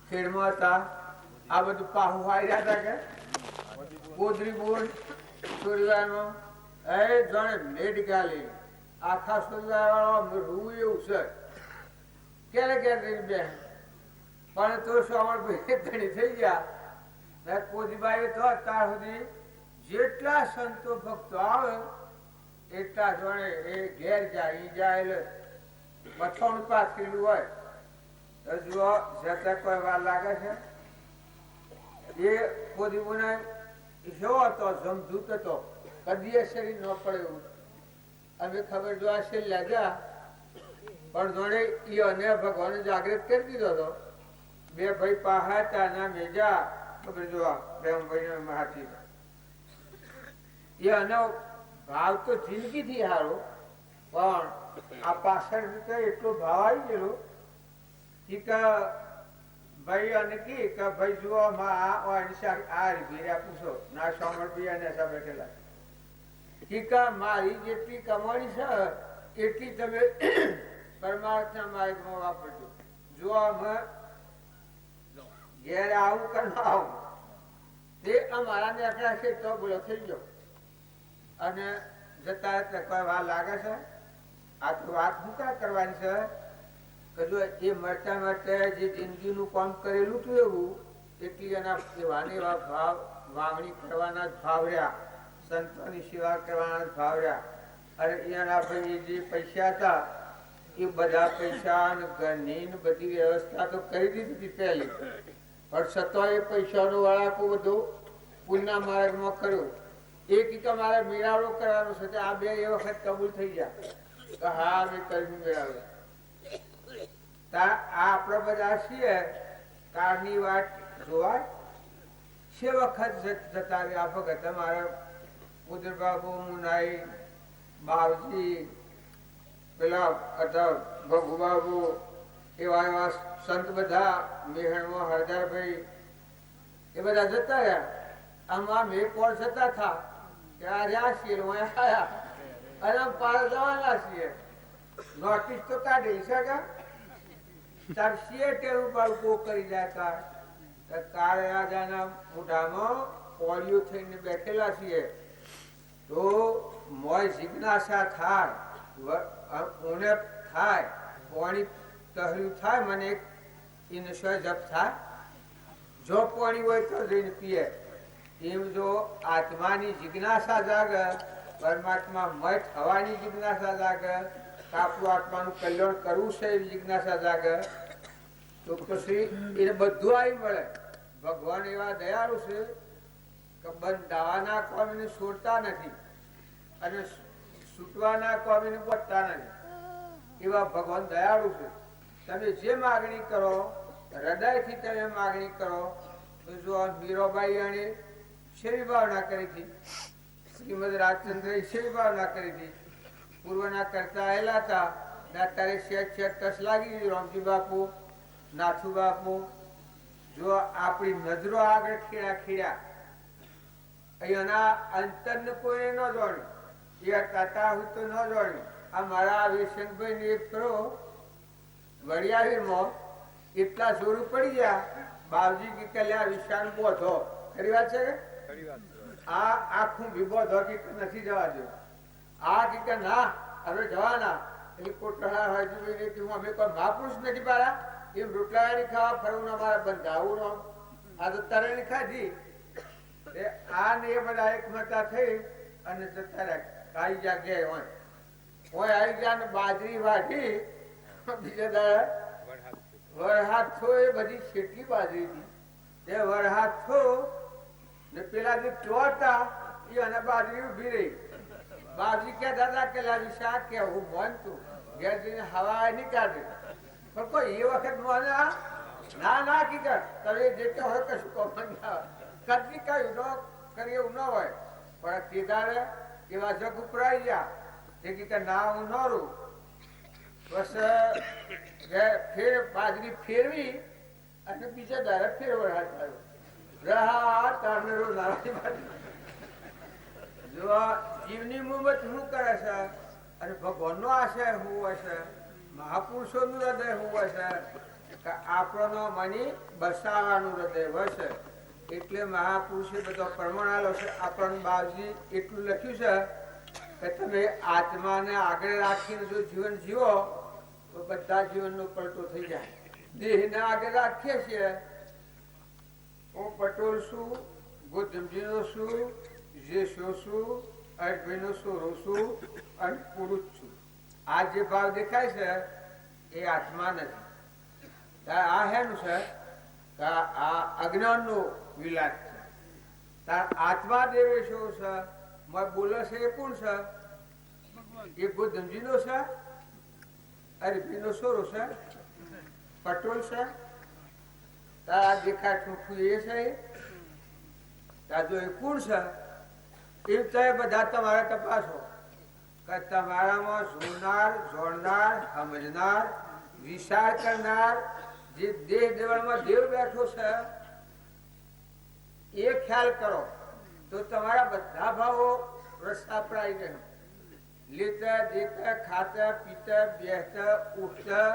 ખેડમાં હતા, આ બધું પાહુ આવી રહ્યા હતા કે ગોદરી બોલ સોરવાનો જાણે મેડ ગાલી આખા સોરવાળો રૂ એવું છે. ક્યારે બે પણ તો શ્રાવણ ભાઈ ધણી થઈ ગયા. કોદીબાઈ તો અત્યાર સુધી જેટલા સંતો ભક્તો આવે એટલા જોડે એ ઘેર જાય મથોણું પાથરેલું હોય તો જુઓ જતા કોઈ વાર લાગે છે. એ કોદીબોને એવો હતો, જમધૂત હતો, કદી શરીર ન પડે એવું. અમે ખબર જોવા છે લાગ્યા પણ જોડે એ અને ભગવાન જાગૃત કરી દીધો હતો. બે ભાઈ પહાતા ના મેજા ખબર જોવા પ્રેમભાઈ હાથી. એ અને ભાવ તો જિંદગી થી હારો, પણ આ પાછળ એટલો ભાવ આવી ગયેલો કે ભાઈ અને કે ભાઈ જુઓ આ રીભીર્યા પૂછો ના સાંભળ અને બેઠેલા કે મારી જેટલી કમાણી છે એટલી તમે પરમાર્થના માર્ગમાં વાપરજો. જો ઘેર આવું કે ન આવું તે અમારા ને આકડા છે તો બોલો થઈ ગયો. અને જતા કોઈ વાર લાગે છે? આ તો વાત શું ક્યાં કરવાની છે કે જો એ મળતા મળતા જે જિંદગીનું કામ કરેલું હતું એવું એટલી એના વાની ભાવ વાવણી કરવાના જ ભાવ રહ્યા, સંતોની સેવા કરવાના જ ભાવ રહ્યા. અને એના ભાઈ જે પૈસા હતા એ બધા પૈસા ઘરની બધી વ્યવસ્થા તો કરી દીધી હતી પહેલી, પણ છતાં એ પૈસાનો વળાકો બધો પુણ્યના માર્ગમાં કર્યો. એક મારે મેળાવડો કરવાનો છે, આ બે એ વખત કબૂલ થઈ ગયા. હા મેં કર્યું મેળાવડો. આપડે બધા છીએ કાળની વાત જોવાય છે વખત જતા રહ્યા ભગત અમારા ઉદર બાબુ, મુનાઈ, બાવજી, પેલા ભગુ બાબુ, એવા એવા સંત બધા મેહણમાં હરદારભાઈ એ બધા જતા રહ્યા. આમાં મેં કોણ જતા થા ત્યાં રહ્યા છીએ આયા અને પાર જવાના છીએ. નોટિસ તો કાઢી શકે તાર શિયેટર ઉપર ઉભો કરી જાય. કાળ રાજાના મોઢામાં પોળિયો થઈને બેઠેલા છીએ તો મોય જિજ્ઞાસા થાય, ઉણપ થાય, પાણી તહર્યું થાય, મને એને જપ થાય. જો પાણી હોય તો જઈને પીએ. એમ જો આત્માની જિજ્ઞાસા જાગે, પરમાત્મા મય થવાની જિજ્ઞાસા જાગે, આપણું આત્માનું કલ્યાણ કરવું છે એવી જિજ્ઞાસા જાગે તો પછી એને બધું આવી મળે. ભગવાન એવા દયાળુ છે કે બંધાવાના કોમીને છોડતા નથી અને છૂટવાના કોમીને બચતા નથી. એવા ભગવાન દયાળુ છે. તમે જે માગણી કરો હૃદયથી તમે માગણી કરો તો જો મીરાબાઈ એને શેરી ભાવના કરી હતી, શ્રીમદ રાજચંદ્ર શેરી ભાવના કરી હતી. પૂર્વના કરતા આવેલા હતા અત્યારે શેઠ ટસ લાગી ગયું. રામજી બાપુ, નાથુ બાપુ, જો આપણી નજરો આગળ ખીડા ખીડા અહીંયાના અંતરને કોઈને ન જોડ્યું, એ તાતા હું તો ન જોડ્યું. આ મારા વિશનભાઈ ને એક કરો વડિયાવીરમાં એટલા જોર પડી ગયા. બાવજી કે કલ્યા વિશાળ બોધો ખરી વાત છે કે આ આખું વિબોધો કે નથી જવા દો. આ કે ના હવે જવાના એટલે કોટડા હોય અમે કોઈ મહાપુરુષ નથી પાડ્યા એમ રોટલાની ખાવા ફરવું અમારા બંધાવું આ તો તરેની ખાધી. આ ને એ બધા એક મતા થઈ અને જતા આવી જગ્યાએ હોય હોય આવી ગયા ને બાજરી વાઢી બીજા દાડા વરહાથ થો એ બધી કેટલી બાજરી હતી તે વરહાથ થો ને પેલા જે ચોટા એ અને બાજરી ઉભી રહી. બાપજી કહેતા હતા કે લાવી શાક કે હું માનતું ઘેર જઈને હવા નહીં કાઢે પણ કોઈ એ વખત મને ના ના કીધા તમે જે કે હોય કશું કદી કયું ન કરી એવું ન હોય પણ કેદારે એવા જગ ઉપરાઈ ગયા તે કીધા ના હું ન રહું. બસ ફેર બાજરી ફેરવી અને બીજા દારે ફેર વરસાદ આવ્યો. જો જીવની મુમત શું કરે છે અને ભગવાન નો આશય શું હોય છે, મહાપુરુષો નું હૃદય શું હોય છે કે આપણો મની બસાવાનું હૃદય હોય છે. એટલે મહાપુરુષે બધો પ્રમાણાલો છે. આપણને બાવજી એટલું લખ્યું છે કે તમે આત્માને આગળ રાખીને જો જીવન જીવો તો બધા જીવનનો પલટો થઈ જાય. દેહને આગળ રાખીએ છીએ હું પટોલ છું, ગોધમજીનો છું, જે શું અજમેનો સોરો છું અને પુરુષ છું. આ જે ભાવ દેખાય છે એ આત્મા નથી. આ હેનું છે કે આ અજ્ઞાનનો વિલાસ છે. આત્મા દેવે શું છે બોલે છે એ કોણ છે? એ ગોધમજીનો છે, અરબીનો સોરો છે, પટોલ છે. આ દેખાય ઠૂઠું એ છે. જો એ કોણ છે એ તો બધા તમારે તપાસો કે તમારામાં જોનાર, જોડનાર, સમજનાર, વિચાર કરનાર જે દેહ દેવળમાં દેવ બેઠો છે એ ખ્યાલ કરો તો તમારા બધા ભાવો રસ્તા પર આવી જાય. લેતા દેતા ખાતા પીતા બેસતા ઉઠતા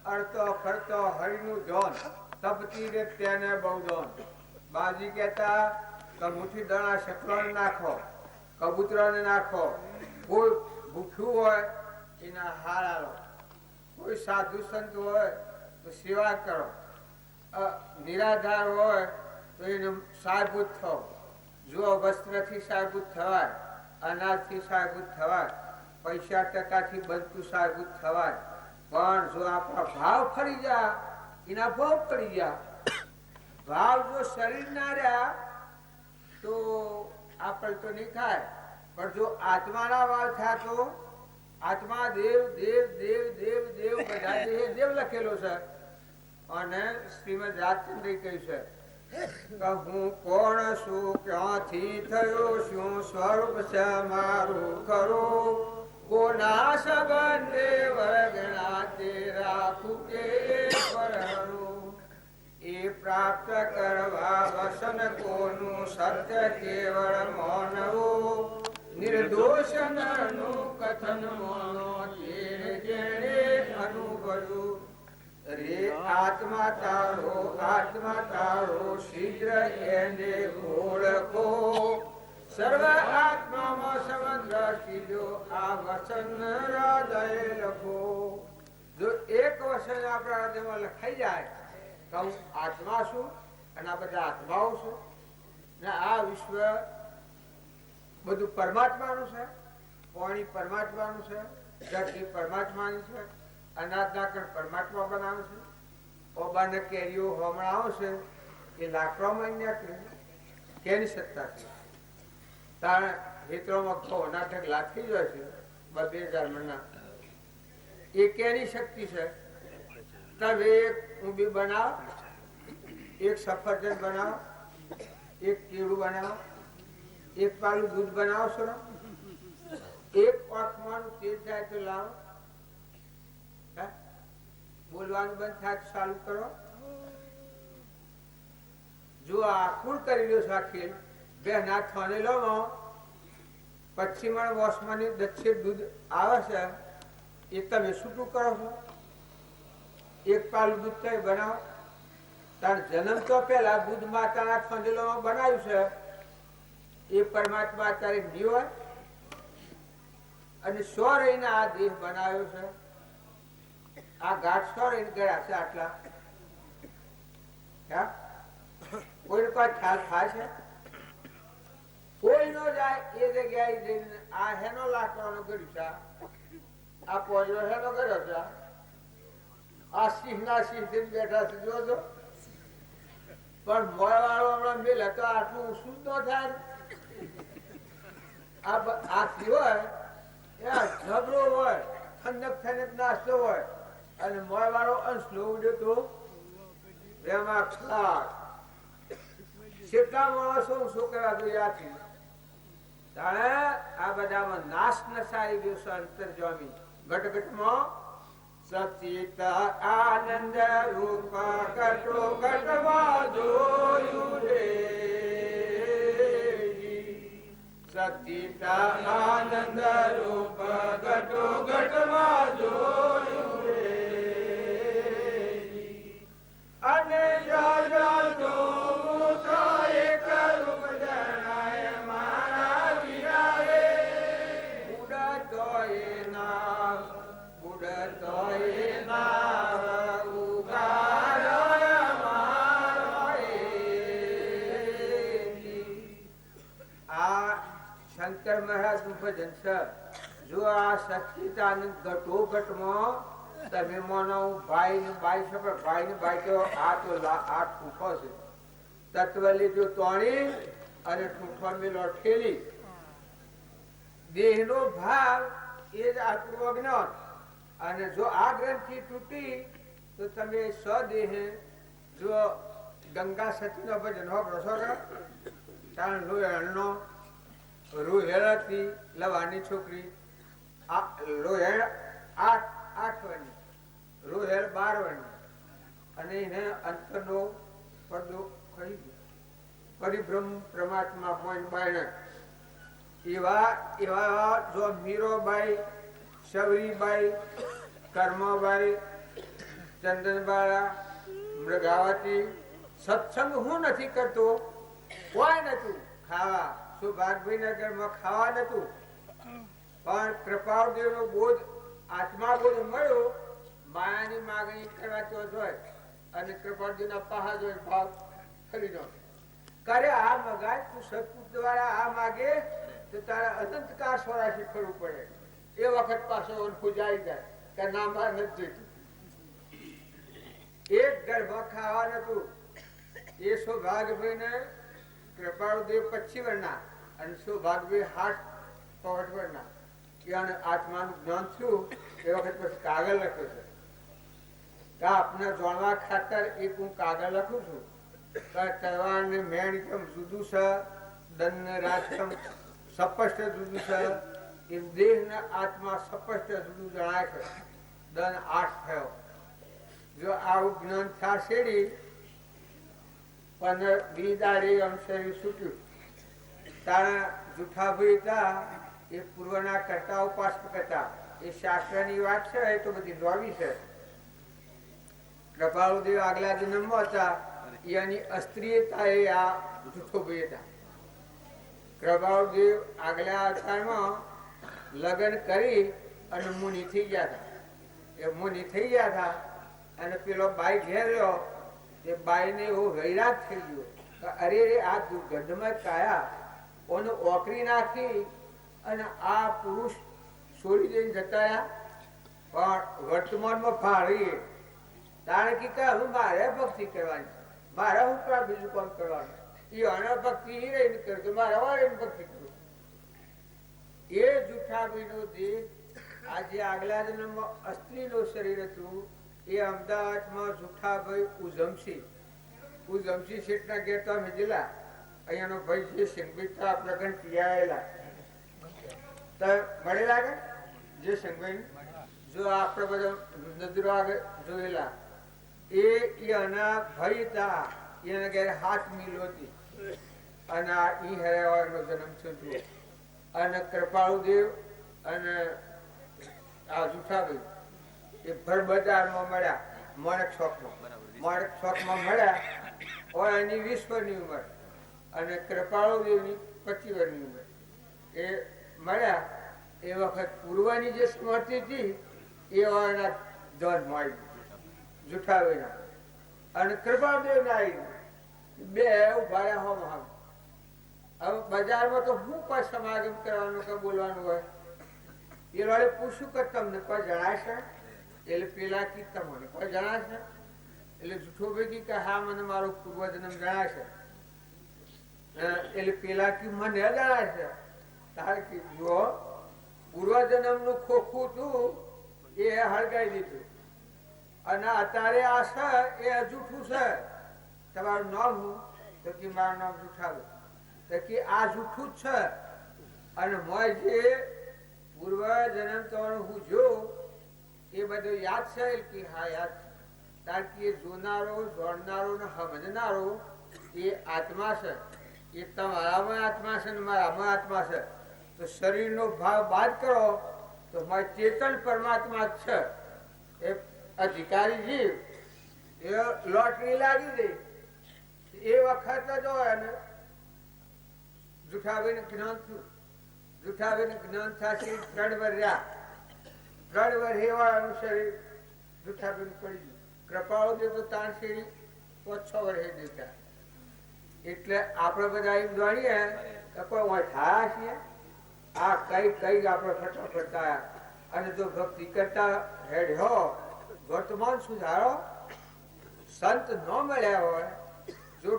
અડતો ફરતો હરિનું ધોન તપતી રે તેને બહુ ધોન. બાજી કહેતા મુઠ્ઠી દાણા શકરાને નાખો, કબૂતરાને નાખો, કોઈ ભૂખ્યું હોય એના હાર આલો, કોઈ સાધુ સંત હોય તો સેવા કરો, નિરાધાર હોય તો એને સહાયભૂત થો. જો વસ્ત્રથી સહાયભૂત થવાય, અનાજથી સહાયભૂત થવાય, પૈસા ટકાથી બનતું સહાયભૂત થવાય, પણ જો આપણા ભાવ ફરી ગયા, એના ભાવ પડી ગયા, ભાવ જો શરીર ના રહ્યા તો આપણે તો નહીં થાય. પણ જો આત્માના ભાવ થયા તો આત્મા દેવ દેવ દેવ દેવ દેવ બધા દેવ લખેલો છે. અને શ્રીમદ રાજચંદ્ર કહ્યું છે કે હું કોણ છું, ક્યાંથી થયો, શું સ્વરૂપ છે મારું ખરું, કોના સંબંધે વર્ગણા તે રાખું કે પરહરું, એ પ્રાપ્ત કરવા વસન કોનું સત્ય કેવળ માનવું, નિર્દોષ નરનું કથન માનો જેને જેણે અનુભવ્યું, રે આત્મા તારો શીઘ્ર એને ઓળખો, સર્વ આત્મામાં સમગ્ર કીધો આ વચન હૃદય લખો. જો એક વચન આપણા હૃદયમાં લખાઈ જાય તો હું આત્મા છું અને આ બધા આત્માઓ છે ને આ વિશ્વ બધું પરમાત્માનું છે, પાણી પરમાત્માનું છે, ધરતી પરમાત્માની છે, અનાજના કણ પરમાત્મા બનાવે છે, ઓબાને કેરીઓ હમણાઓ છે એ લાકડામાં કેની સત્તા છે. તારે હેતરોમાં ઘઉં નાટક લાખી જાય છે 2000 મણના, એ કેની શક્તિ છે. તમે એક ઊંબી બનાવ, એક સફરજન બનાવો, એક કેળું બનાવો, એક પાલું દૂધ બનાવશો, એક આંખમાં તેજ જાય તો લાવો, બોલવાનું બંધ થાય તો ચાલુ કરો. જો આખું કરી લો સાખી બે નાથ થાને લો, પશ્ચિમણ વોસમાની દક્ષિણ દૂધ આવે છે એ તમે છૂટું કરો છો. એક પાલું દૂધ તમે બનાવો, તાર જન્મ તો પેલા દૂધ માતાના ખંડેલોમાં બનાવ્યું છે એ પરમાત્મા અત્યારે નહીં હોય અને 100 રહીને આ દેહ બનાવ્યો છે. આ ઘાટ 100 રહીને ગયા છે આટલા. કોઈ કોઈ ખ્યાલ થાય છે? કોઈ નો જાય એ જગ્યાએ જઈને આ હેનો લાકડાનો કર્યું છે, આ પોજો હેનો કર્યો છે, આ સિંહ ના સિંહ થઈને બેઠા છે જોજો. પણ મોળવાળો હમણાં મેલે તો આટલું શું ન થાય. આ હોય ઝબરો હોય, ઠંડક ઠંડક નાસ્તો હોય અને મોળવાળો અંશ લો ઉડ્યો તો એમાં ખાસ કેટલા માણસો શું કરવા જોઈએ. તાણે આ બધામાં નાશ નસાઈ ગયો છે અંતર્જામી ઘટઘટમાં. સચિત આનંદ રૂપ ઘટો ઘટમાં જોયું રે, સચિત આનંદ રૂપ ઘટો ઘટમાં જોયું રે, અને જો એક રૂપ જણાય મારા વિરારે, ઉડતો એના ઉડતો એના ઉગાડો મારો. આ શંકર મહારાજ નું ભજન છે. જો આ સચિદાનંદ ઘટો ઘટમાં તમે માનો ભાઈ ને બાઈ છે, પણ ભાઈ ને બાઈ તો આ તો 8 ફૂફો છે. તત્વ લીધું તોણી અને ઠૂઠો મેલો ઠેલી. દેહ નો ભાવ એ જ આટલું અજ્ઞાન. અને જો આ ગ્રંથિ તૂટી તો તમે સ્વદેહ જો ગંગા સતી નો ભજન હો પ્રસોગા કારણ લોહેણનો રોહેણાથી લવાની છોકરી લોહેણ 8 વર્ષની, રોહેણ 12 વર્ષની, અને એને અંતરનો પડદો કરી પરિભ્રમ પરમાત્મા પોઈન્ટ બાયણ. એવા જો મીરોબાઈ, શબરીબાઈ, કર્માબાઈ, ચંદનબાળા, મૃગાવતી સત્સંગ હું નથી કરતો, કોઈ નતું ખાવા. સુભાગભાઈ નગરમાં ખાવા નતું, પણ કૃપાળદેવનો બોધ આત્મા બોધ મળ્યો માયાની માગણી કરવા તો હોય અને કૃપાળદેવના પહાડ હોય ભાવ ખરી નો કરે આ મગાય તું સત્પુરુષ દ્વારા આ માગે તો તારા અનંતકાળ સ્વરાશી કરવું પડે એ વખત પાછો પૂજાઈ જાય કે ના માર નથી જોઈતું એક ગર્ભ ખાવા નતું એ સૌભાગ્યભાઈ ને કૃપાળુદેવ 25 વર્ષના અને સૌભાગ્યભાઈ 60 વર્ષના એને આત્માનું જ્ઞાન થયું એ વખત પછી કાગળ લખ્યો છે કે આપને જાણવા ખાતર એક હું કાગળ લખું છું તલવાર ને મેણ કેમ જુદું છે દન ને રાજ કેમ સ્પષ્ટ જુદું છે એ દેહ ને આત્મા સ્પષ્ટ જુદું જણાય છે દન 8 થયો જો આવું જ્ઞાન થશે પણ બીજાડી શરીર છૂટ્યું તારા જૂઠાભાઈ હતા એ પૂર્વના કરતા ઉપાસક હતા એ શાસ્ત્રની વાત છે એ તો બધી નોવી છે કૃપાળુદેવ આગલા જન્મમાં હતા એની અસ્ત્રીયતા એ આ જૂઠોભાઈ હતા કૃપાળુદેવ આગલા અવતારમાં લગ્ન કરી અને મુનિ થઈ ગયા હતા એ મુનિ થઈ ગયા હતા અને પેલો બાઈ ઘેર રહ્યો એ બાઈ ને એવો વૈરાગ થઈ ગયો અરે આ દુર્ગંધમય કાયા ઓને ઓકરી નાખી અને આ પુરુષ છોડી દઈને જતા પણ વર્તમાનમાં ફાળી તારે કે હું મારે ભક્તિ કરવાની મારે હું બીજું કામ કરવાનું એ અનભક્તિ રહીને કરતો મારે વાળે ભક્તિ કરું એ જૂઠાભાઈનો દેહ આજે આગલા જન્મમાં અસ્ત્રીનું શરીર હતું એ અમદાવાદમાં જૂઠાભાઈ ઉજમસી શેઠના ઘેર તો અમે જેલા અહીંયાનો ભાઈ છે સિંગભાઈ આપણા ઘર પિયાયેલા તો મળે લાગે જે સિંગભાઈ જો આપણે બધા નજરો આગળ જોયેલા એના ભાઈ હતા એના ઘેર 7 મિલ હતી અને આ ઈ હરેવાનો જન્મ થયો અને કૃપાળુદેવ અને આ જૂઠાભાઈ એ ભર બજારમાં મળ્યા માણેક ચોકમાં મળ્યા હોય એની 20 વર્ષની ઉંમર અને કૃપાળુદેવની 25 વર્ષની ઉંમર એ મળ્યા એ વખત પૂર્વની જે સ્મૃતિ હતી એ એના ધન મળી જૂઠાભાઈના અને કૃપાળુદેવના આવી બે ઉભા રહ્યા હવે બજારમાં તો હું કોઈ સમાગમ કરવાનું કે બોલવાનું હોય એ વાળે પૂછ્યું કે તમને કોઈ જણાશે એટલે પેલા કી તમને કોઈ જણાશે એટલે જૂઠોભાઈ કે હા મને મારો પૂર્વજન્મ જણાશે એટલે પેલા કી મને જણાશે તારે કીધું પૂર્વજન્મ નું ખોખું હતું એ હળગાઈ દીધું અને અત્યારે આ છે એ જૂઠું છે તમારું નામ હું તો કે મારું નામ જૂઠાભાઈ તો કે આ જૂઠું જ છે અને મોય જે પૂર્વ જન્મ તમારું હું જો એ બધું યાદ છે કે હા યાદ તાર કે જોનારો જોડનારો ને સમજનારો એ આત્મા છે એ તમારામાં આત્મા છે ને મારામાં આત્મા છે તો શરીરનો ભાવ બાદ કરો તો મારે ચેતન પરમાત્મા જ છે એ અધિકારી જીવ એ લોટરી લાગી દે એ વખત જ હોય ને જૂઠાભાઈને જ્ઞાન થયું જૂઠાભાઈને જ્ઞાન થશે 3 વર્ષ રહ્યા 3 વર્ષ એવાનું શરીર જૂઠાભાઈને પડી ગયું કૃપાળુદેવ તો તાણ શેરી 5-6 વર્ષે દેતા એટલે આપણે બધા એમ જાણીએ કે કોઈ હોય થયા છીએ આ કઈ આપણે ફટાફટ અને જો ભક્તિ કરતા હેડ હો વર્તમાન સુધારો સંત ન મળ્યા હોય જો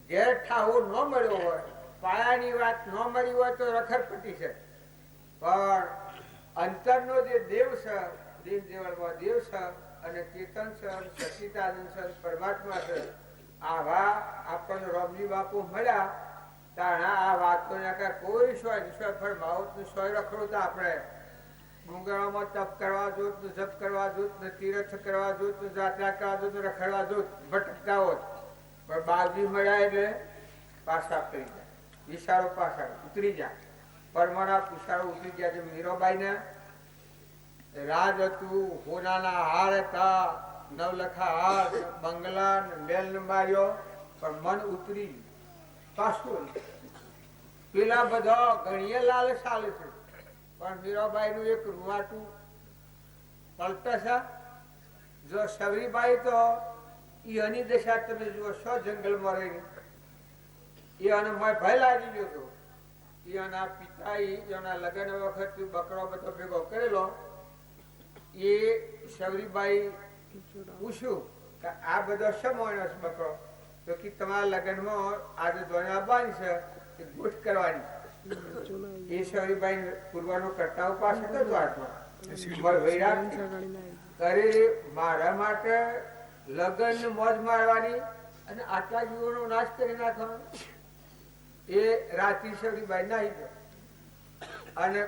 ઘેર ઠાવો ન મળ્યો હોય પાયાની વાત ન મળી હોય તો રખડપટ્ટી છે પણ અંતરનો જે દેવ છે દેવ દેવળમાં દેવ છે અને ચેતન છે સચિદાનંદ છે પરમાત્મા છે આવા આપણને રોમજી બાપુ મળ્યા તાણા આ વાતો કોઈ સોય ફરમાવત નું સોય રખડો તો આપણે ડુંગરામાં તપ કરવા જોત ને જપ કરવા જોત ને તીર્થ કરવા જોત ને જાત્રા કરવા જોત ને રખડવા જોત ભટકતા હોત પણ બાજી મળ્યા એટલે પાછા કરી જાય વિશાળો પાછા ઉતરી જાય પરમાના વિશાળો ઉતરી ગયા છે મીરાબાઈ ને રાજ હતું હોનાના હાર હતા નવલખા હાર બંગલા મેલ માર્યો પણ મન ઉતરી પાછું પેલા બધા ગણીએ લાલચ ચાલે છે પણ મીરાબાઈ નું એક રૂવાટું પલટે છે. જો સવરીબાઈ તો એની દશા તમે જુઓ, સો જંગલમાં રહી એને ભય લાગી ગયો હતો. એના પિતા એના લગ્ન વખત બકરો બધો ભેગો કરેલો. એ સવરીબાઈ પૂછ્યું કે આ બધો શેમો બકરો? તો કે તમારા લગ્નમાં આજે ધોરણ આવવાની છે, ગોઠ કરવાની છે. એ સવરીબાઈ પૂર્વનો કરતા ઉપાસ હતો દ્વારમાં. મારા માટે લગ્ન મોજ મારવાની અને આટલા જીવોનો નાશ કરી નાખવાનો. એ રાતી સવરીબાઈ નાહી ગયો અને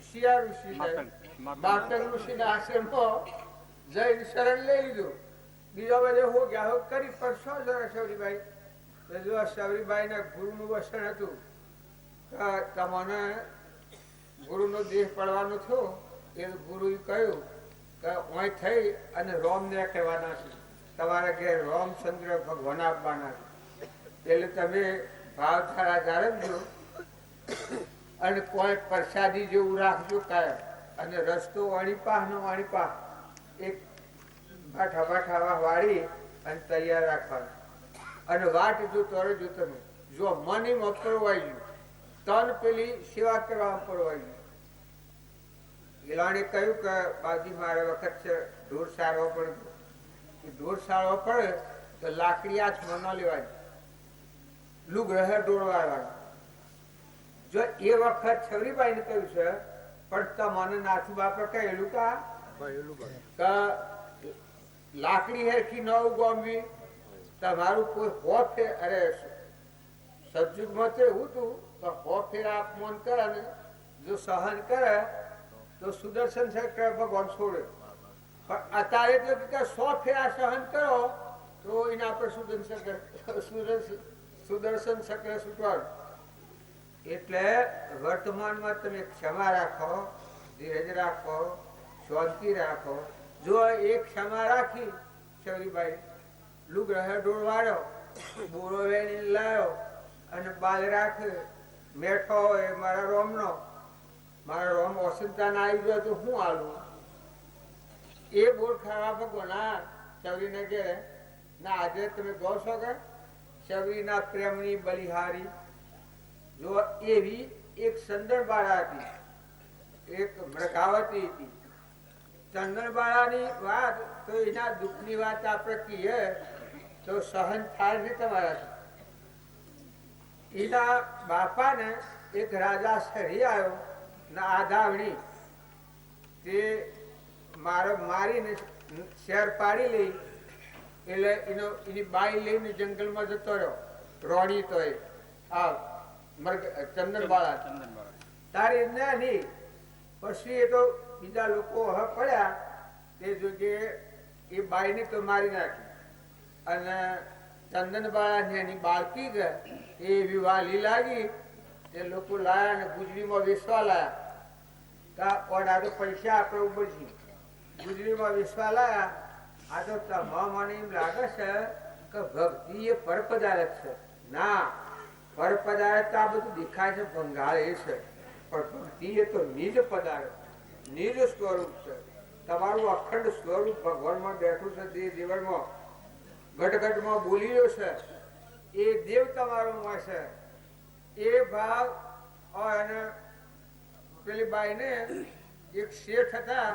શિયા ઋષિ માતંગ ઋષિ ના આશ્રમમાં જઈને શરણ લઈ લીધું. બીજો બધે હો ગયા હો કરી, પણ શું જરા સવરીબાઈ જો સવરીબાઈ ના ગુરુ નું વસન હતું. તમને ગુરુ નો દેહ પડવાનો થયો, એ ગુરુ કહ્યું કે અહીં થઈ અને રોમ ને કહેવાના છે, તમારા ઘેર રામચંદ્ર ભગવાન આપવાના છે. એટલે તમે ભાવ થારા જાળવજો અને કોઈ પ્રસાદી જેવું રાખજો કાયમ. અને રસ્તો વાણીપાહ નો વાણીપાહ એક ભાઠા વાળી અને તૈયાર રાખવાનું. અને વાટ જોતો રહેજો તમે. જો મની માં પરવાઈ ગયું, તન પેલી સેવા કરવા પરવાઈ ગયું. ગિલાણે કહ્યું કે બાજી મારે વખત છે ઢોર સારવો પડે. ઢોર સારવો પડે તો લાકડી હાથમાં ન લેવાની, લુગ રહે ઢોર વાળવાનું. જો એ વખત સવરીબાઈ ને કહ્યું છે, પણ તમને નાથુ બાપે કહેલું કે લાકડી હેરખી ન ઉગમવી, તમારું કોઈ હોફે અરે સજ્જુગમાં તો એવું હતું કે હોફેરા અપમાન કરે ને જો સહન કરે તો સુદર્શન ચક્ર ભગવાન છોડે. પણ અત્યારે તો કે 100 ફેરા સહન કરો તો એના પર સુદર્શન ચક્ર છૂટવાનું. એટલે વર્તમાનમાં તમે ક્ષમા રાખો, ધીરજ રાખો, શાંતિ રાખો. જો એક ક્ષમા રાખી સવરીબાઈ, લુગ રહે ઢોળ વાળ્યો, બોરો વેણી લાવ્યો અને બાલ રાખે મેઠો હોય મારા રોમનો, મારા રોમ ઓસંતાન આવી ગયો તો હું આલું. એ બોર ખાવા ભગવાન સવરીને ઘેરે ના આજે તમે ગો છો કે સવરીના પ્રેમની બલિહારી. જો એવી એક ચંદનબાળા હતી, એક મૃગાવતી હતી. ચંદનબાળાની વાત તો એના દુઃખની વાત આપણે કહીએ તો સહન થાય ને તમારાથી. એના બાપાને એક રાજા શરી આવ્યો ના આધાવણી, તે મારીને શેર પાડી લઈ. એટલે એની બાઈ લઈને જંગલમાં જતો રહ્યો. રોણી તો ચંદનબાળા તારી નહીં. પછી એ તો બીજા લોકો હ પડ્યા તે જગ્યાએ એ બાઈને તો મારી નાખી. અને ચંદનબાળા ને એની બાળકી એ વિવાલી લાગી. એ લોકો લાયા અને ગુજરીમાં વેસવા લાયા. ઓડા તો પૈસા આપણે ઉપર છે. ગુજરીમાં વેસવા લાયા. આ તો તમામને એમ લાગે છે કે ભક્તિ એ પર પદાર્થ છે. ના, પર પદાર્થ આ બધું દેખાય છે ભંગાર એ છે, પણ ભક્તિ એ તો નિજ પદાર્થ, નિજ સ્વરૂપ છે. તમારું અખંડ સ્વરૂપ ભગવાનમાં બેઠું છે. તે જીવનમાં ઘટઘટમાં બોલી રહ્યો છે એ દેવ તમારો છે. એ ભાવ. અને પેલી બાઈ ને એક શેઠ હતા,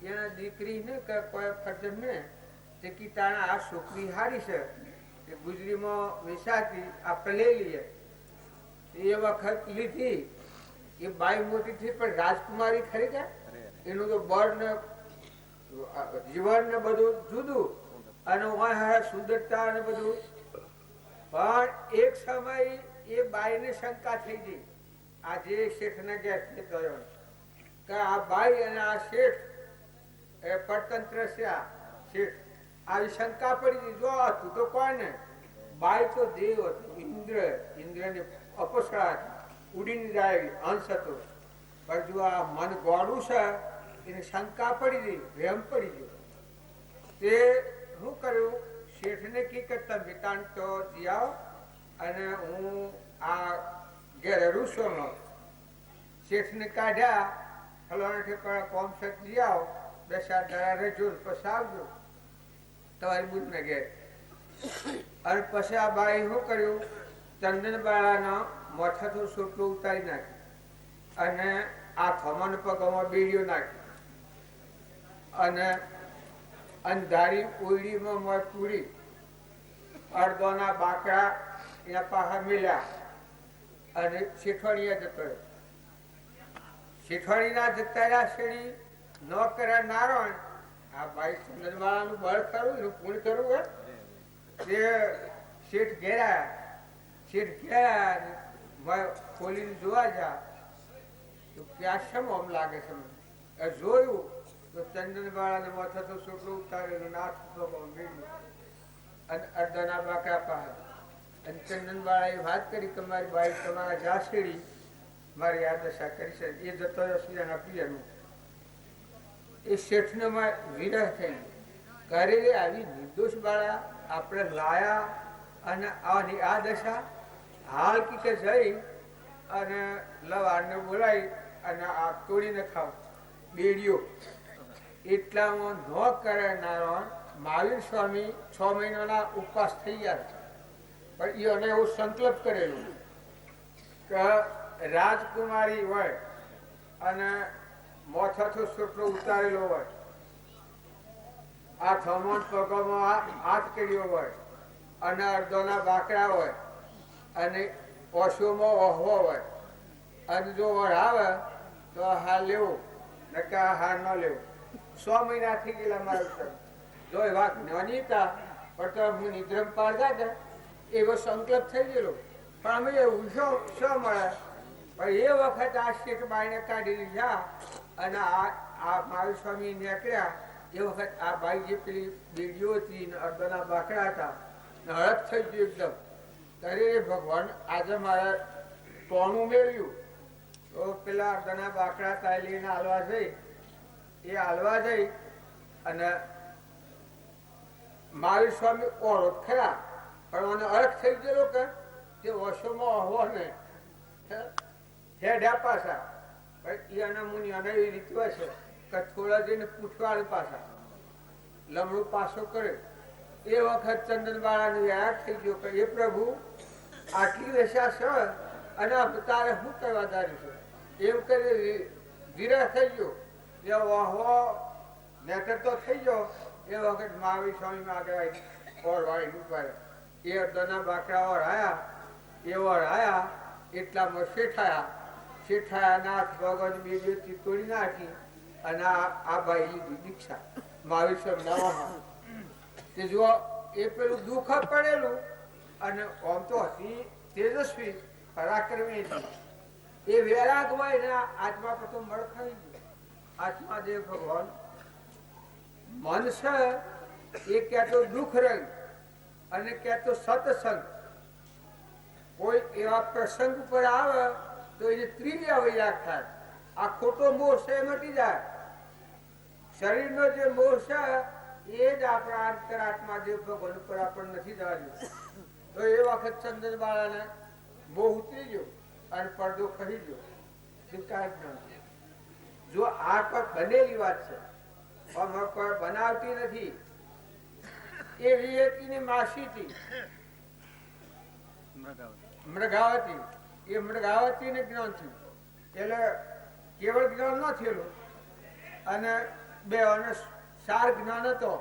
એના દીકરીને કે કોઈ ફરજન ને તે કીતાના આ છોકરી હારી છે, એ ગુજરીમાં વેચાતી આપણે લઈ લઈએ. એ વખત લીધી. એ બાઈ મોટી થઈ પણ રાજકુમારી ખરી કે એનું તો બળ ને જીવન ને બધું જુદું અને સુંદરતા ને બધું. પણ એક સમય એ બાઈ ને શંકા થઈ ગઈ. આજે શેઠ ને કહ્યું કે આ બાઈ અને આ શેઠ એ પરતંત્ર છે. આ શેઠ આવી શંકા પડી ગઈ. જો હતું તો કોને? બાઈ તો દેવ હતું, ઇન્દ્ર ને અપસરા હતી, ઉડીને જાય અંશ હતો. પણ જો આ મન ગોળું છે એને શંકા પડી ગઈ, વહેમ પડી ગયો. તે શું કર્યું? શેઠને કી કરતા મિતાન તો જીયાઓ અને હું આ ઘેરે રૂસોનો શેઠને કાઢ્યા ફલાણા ઠેકાણા કોમ છે લઈ આવો, 2-4 દાડા રહેજો પછી આવજો તમારી બુધને ઘેર. અને પછી આ બાઈ શું કર્યું, ચંદનબાળાનો મોઠાથું સોટલું ઉતારી નાખ્યું અને આ થમાન પગમાં બેડીઓ નાખી અને અંધારી ઉડીમાં મોય પૂરી અડધોના બાકડા એના પાછા મિલ્યા અને શેઠવાડીયા જતો રહ્યો. શેઠવાડીના જતા રહ્યા શેરી ન કર્યા નારાયણ. આ ભાઈ ચંદનવાળાનું બળ ખરું, એનું પૂર્ણ કરવું હોય તે શેઠ ઘેરાયા. શેઠ ગયા ખોલીને જોવા જા તો ક્યાં શમ આમ લાગે છે. જોયું તો ચંદનવાળાને માથા તો છોકરો ઉતારેલો, નાથ અને અડધાના બાકડા પાસે. અને ચંદનવાળાએ વાત કરી કે મારી બાઈ તમારા જાસેડી મારી આ દશા કરી છે. એ જતો રહ્યો એના પિયરનું. એ શેઠને વિરહ થઈ કરે આવી નિર્દોષ બાળા આપણે લાયા અને આની આ દશા હાલ કીકે જઈ અને લવારને બોલાવી અને આ તોડીને ખાવ બેડીઓ. એટલામાં ન કરે નારાયણ મહાવીર સ્વામી 6 મહિનાના ઉપવાસ થઈ ગયા. પણ એને એવું સંકલ્પ કરેલું કે રાજકુમારી હોય અને મોથાથો સોટલો ઉતારેલો હોય, આ થમણ પગમાં હાથ કર્યો હોય અને અડધોના બાકડા હોય અને ઓશોમાં ઓહવો હોય અને જો વઢાવે તો હાર લેવું નકા હાર ન લેવું. 100 મહિના થઈ ગયેલા મારા જો એવા જ્ઞાની હતા પણ તો હું નિદ્રમ પાડતા હતા એવો સંકલ્પ થઈ ગયેલો. પણ અમે એવું શું મળે. પણ એ વખત આ શેઠ બાઈને કાઢીને જા અને આ મહાવીર સ્વામી નીકળ્યા. એ વખત આ બાઈ જે પેલી બેડીઓ હતી અડધાના બાકડા હતા હળદ થઈ ગયું એકદમ. ત્યારે ભગવાન આજે મારા ટોણું મેળવ્યું તો પેલા અડધાના બાકડા તાલીને હાલવા જઈ. એ હાલવા જઈ અને મહાવીર સ્વામી ઓળો ખરા પણ મને અર્થ થઈ ગયેલો કે તે વર્ષોમાં હોવો ને હેડ્યા પાછા. એના મુનિ અને એવી રીત હોય છે કે થોડા જઈને પૂછવાડ પાછા લમડું પાછો કરે. એ વખત ચંદનબાળાને યાદ થઈ ગયો કે એ પ્રભુ આટલી દશા છે અને તારે શું કરવા દાર્યું છે. એમ કરી વિરહ થઈ ગયો. એ વાહો નેતર તો થઈ ગયો. એ વખત મહાવીર સ્વામી આગળ ઓળવાળી ઉપાડ્યા. એ અડધાના બાકડા ઓળાયા. એ ઓળાયા એટલામાં શેઠાયા. શેઠાયા નાથ ભગવાન બે તોડી નાખી અને આ બાઈ લીધી દીક્ષા મહાવીર સ્વામી નાવામાં. તે જો એ પેલું દુઃખ પડેલું અને આમ તો હતી તેજસ્વી પરાક્રમી હતી. એ વૈરાગ હોય ને આત્મા પર તો મળ ખાઈ ગયો. આત્મા દેવ ભગવાન મન છે એ કહેતો દુઃખ રંગ અને કહેતો સત્સંગ. કોઈ એવા પ્રસંગ પર આવે તો એને ત્રિવ્ય વૈરાગ થાય. આ ખોટો મોહ છે મટી જાય. શરીરનો જે મોહ છે એ જ આપણા અંતરાત્મા દેવ ભગવાન ઉપર આપણને નથી જવા દે. તો એ વખત ચંદનબાળાને મોહ ઉતરી ગયો અને પડદો ખરી ગયો. જો આ કોઈ બનેલી વાત છે કોઈ બનાવતી નથી. એ વિવેકીની માસી હતી મૃગાવતી. એ મૃગાવતી ને જ્ઞાન થયું એટલે કેવળ જ્ઞાન ન થયેલું અને બે સાર જ્ઞાન હતો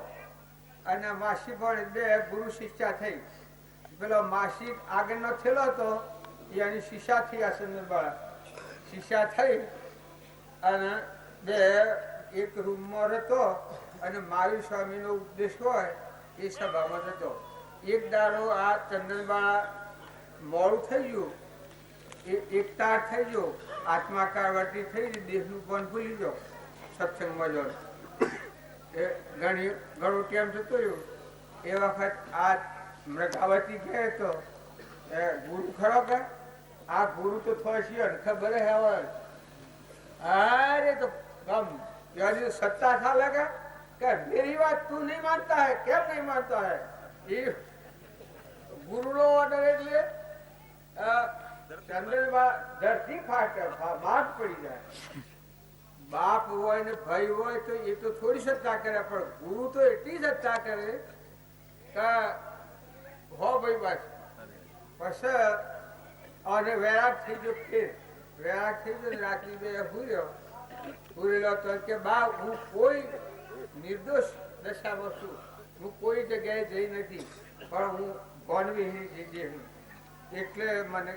અને માસી પણ બે ગુરુ શિષ્યા થઈ. પેલો માસી આગળનો થયેલો હતો એની શિષ્યા થઈ. આ ચંદનબાળા શિષ્યા થઈ અને બે એક રૂમમાં હતો અને મહાવીર સ્વામીનો ઉપદેશ હોય એ સભામાં જતો. એક દાડો આ ચંદનબાળા મોડું થઈ ગયું. એકતાર થઈ ગયો. આત્માકાર વર્તી થઈ ગઈ. દેશનું પણ ભૂલી ગયો. સત્સંગમાં જો ઘણું ટાઈમ જતો રહ્યો. એ વખત આ મૃગાવતી કહે તો ગુરુ ખરો કે આ ગુરુ તો થોડી ખબર હે હોય. अरे तो कम यानी सत्ता था लगा क्या मेरी बात तू नहीं मानता है. क्या नहीं मानता है. ये गुरु नो ऑर्डर એટલે ચંદ્રબા ધરતી ફાટે માફ પડી જાય. બાપ હોય ને ભાઈ હોય તો એ તો થોડી સત્તા કરે, પણ ગુરુ તો એટલી સત્તા કરે કે હો ભાઈ બસ પછી અને વેરાટ થઈ ગયો. ફેર વેરાટ થઈ ગયો. રાત્રિ બે હુરેલો તો કે બા હું કોઈ નિર્દોષ દશામાં છું, હું કોઈ જગ્યાએ જઈ નથી, પણ હું ગોનવી જગ્યાએ હું, એટલે મને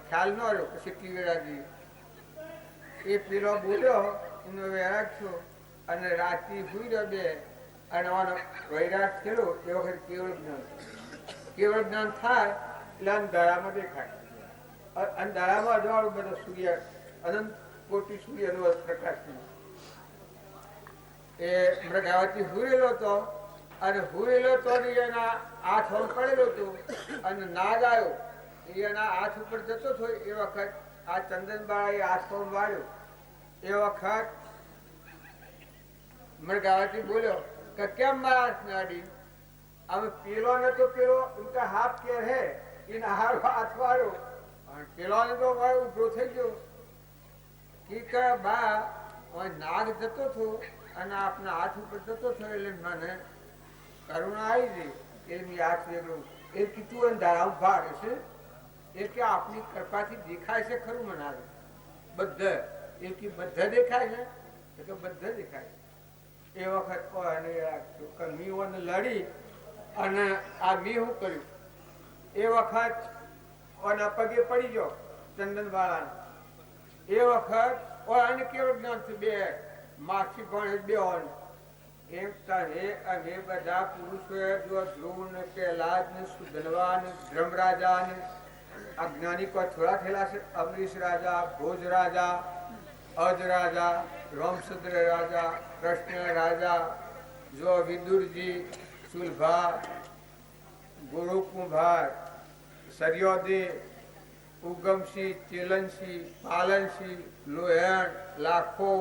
ખ્યાલ ન રહ્યો. પછી ટીવેરાજી એ પેલો બોલ્યો એનો વૈરાગ થયો અને રાત્રિ હુઈ રહ્યો બે અને વૈરાગ થયેલો. એ વખત કેવળ જ્ઞાન, કેવળ જ્ઞાન થાય એટલે અંધારામાં દેખાય. અંધારામાં અજવાળું બધો સૂર્ય અનંત કોટી સૂર્યનો પ્રકાશ. એ મૃગાવતી હુરેલો હતો અને હુરેલો તો એના હાથ પડેલો હતો અને નાદ આવ્યો એના હાથ ઉપર જતો હતો. એ વખત આ ચંદનબાળા એ હાથ વાળ્યો. એ વખત મૃગાવતી બોલ્યો કે કેમ મારા હાથ નાડી? હવે પેલો ને તો પેલો ઉનકા હાથ કે હે એના હાથ વાળ્યો અને પેલો ને તો ઉભો થઈ ગયો કે બા નાગ જતો હતો અને આપના હાથ ઉપર જતો હતો એટલે મને કરુણા આવી ગઈ. એટલે મેં હાથ વેગળો એ કીધું અંધારા ભાગ છે એ કે આપની કૃપાથી દેખાય છે ખરું? મને આવે બધા એ કે બધા દેખાય છે કે બધા દેખાય. એ વખત મીઓને લડી અને આ મી શું કર્યું? એ વખત ઓના પગે પડી ગયો ચંદનવાળા. એ વખત એને કેવું જ્ઞાન થયું? બે માસી ભણે બે એમ અમે બધા પુરુષોએ જો ધ્રુવ ને પ્રહલાદ ને સુધનવા ને ધર્મરાજા ને અજ્ઞાની કોઈ થોડા થયેલા છે. અમરીશ રાજા, ભોજ રાજા, અજ રાજા, રામચંદ્ર રાજા, કૃષ્ણ રાજા, જો વિદુરજી, સુલભા, ગુરુકુંભાર, સર્યોદય, ઉગમસિંહ, ચેલનસિંહ, પાલનસિંહ, લોહેણ, લાખો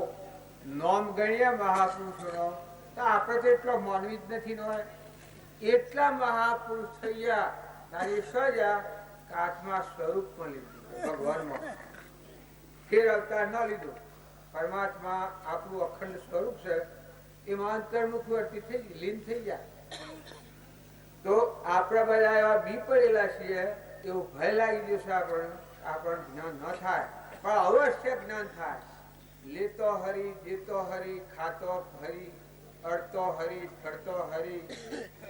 નોમ ગણીએ મહાપુરુષોનો તો આપણે તો એટલો માનવી જ નથી નો. એટલા મહાપુરુષ થઈ ગયા તારી સજા આત્મા સ્વરૂપમાં લીધું, ભગવાનમાં ફેર અવતાર ન લીધો. પરમાત્મા આપણું અખંડ સ્વરૂપ છે એમાં અંતર્મુખ વર્તી થઈ લીન થઈ જાય. તો આપણા બધા એવા બી પડેલા છીએ એવું ભય લાગી જશે આપણને જ્ઞાન ન થાય, પણ અવશ્ય જ્ઞાન થાય. લેતો હરી, દેતો હરી, ખાતો હરી, અડતો હરી, ફરતો હરી.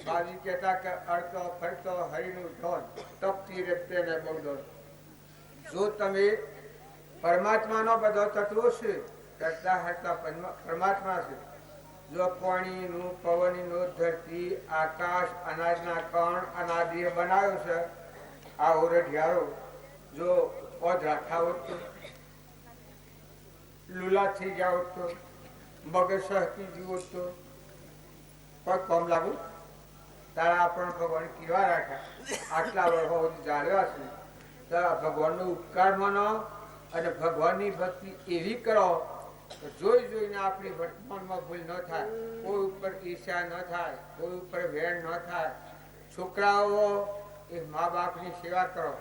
બાજી કહેતા કે અડતો ફરતો હરીનું ધોન તપતી રેતે ને બગડો. જો તમે પરમાત્માનો બધો તત્વો છે કરતા હરતા પરમાત્મા છે. જો પાણીનું, પવનનું, ધરતી, આકાશ, અનાજના કણ, અનાદિએ બનાવ્યો છે. આ ઓરઢિયારો જો ઓજ રાખા હોત તો, લુલા થઈ ગયા હોત તો, મગજ સહકી ગયું હોત તો કોઈ કોમ લાગુ? તારા આપણને ભગવાન કેવા રાખ્યા, આટલા વર્ષો જાળવ્યા છે. ભગવાનનો ઉપકાર માનો અને ભગવાનની ભક્તિ એવી કરો જોઈ જોઈને આપણી વર્તમાનમાં ભૂલ ન થાય, કોઈ ઉપર ઈર્ષ્યા ન થાય, કોઈ ઉપર વેર ન થાય. છોકરાઓ એ મા બાપની સેવા કરો,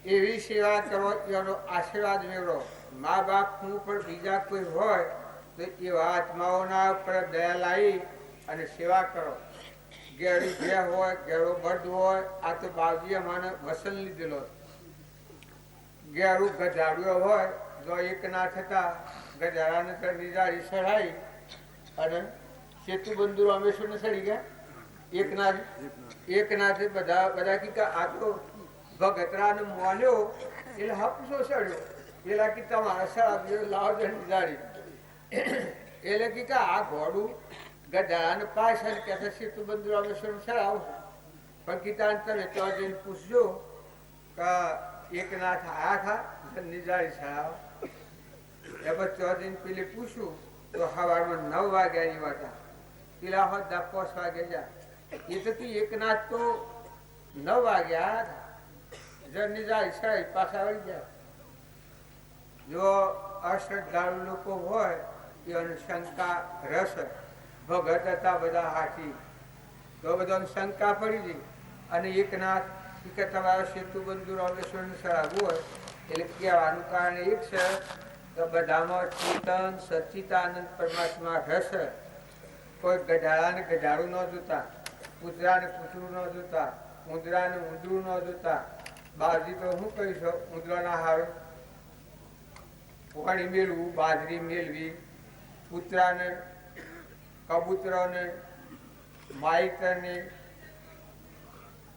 એવી સેવા કરો એનો આશીર્વાદ મેળવો. મા બાપ ઉપર બીજા કોઈ હોય તો એવા આત્માઓના ઉપર દયા લાવી અને સેવા કરો. ગેડી જે હોય, ગેરો બર્દ હોય, આ તો બાવજીએ મને વસન લીધેલો. ગેરું ગજાડ્યો હોય જો એક ના થતા ગજાડાને નિજારી સડાઈ અને સેતુબંધુ રામેશ્વરને સડી ગયા. એક ના બધા કી આ તો ભગતરાને મોન્યો એટલે હપસો સડ્યો. પેલા કી તમારા સડા લાવજો નિજારી. એટલે કી આ ઘોડું ગજાડાને પાસ અને કે સેતુબંધુ રામેશ્વર સડાવશો. પણ કીતા તમે તો જઈને પૂછજો કે એકનાથ આયા થા નિજારી સડાવ. એ પછી પેલી પૂછ્યું તો સવારમાં 9 વાગ્યાની વાત. પેલા હોત 5 વાગે જા. એ તો એકનાથ તો 9 વાગ્યા હતા. નિજારી સડાઈ પાછા વળી જાય. જો અશ્રદ્ધાળુ લોકો હોય એને શંકા રસ. ભગત હતા બધા હાથી તો બધાને શંકા પડી ગઈ અને એકનાથ કે તમારા સેતુબંધુ રામેશ્વરને સરાવવું હોય એટલે કહેવાનું કારણ એક છે તો બધામાં ચેતન સચ્ચિદાનંદ પરમાત્મા રહેશે. કોઈ ગધાડાને ગધાડું ન જોતા, કૂતરાને કૂતરું ન જોતા, ઉંદરાને ઉંદરું ન જોતા. બાજરી તો શું કહીશું, ઉંદરાના હારું પાણી મેળવું, બાજરી મેળવી, કૂતરાને, કબૂતરોને, માઇટરને,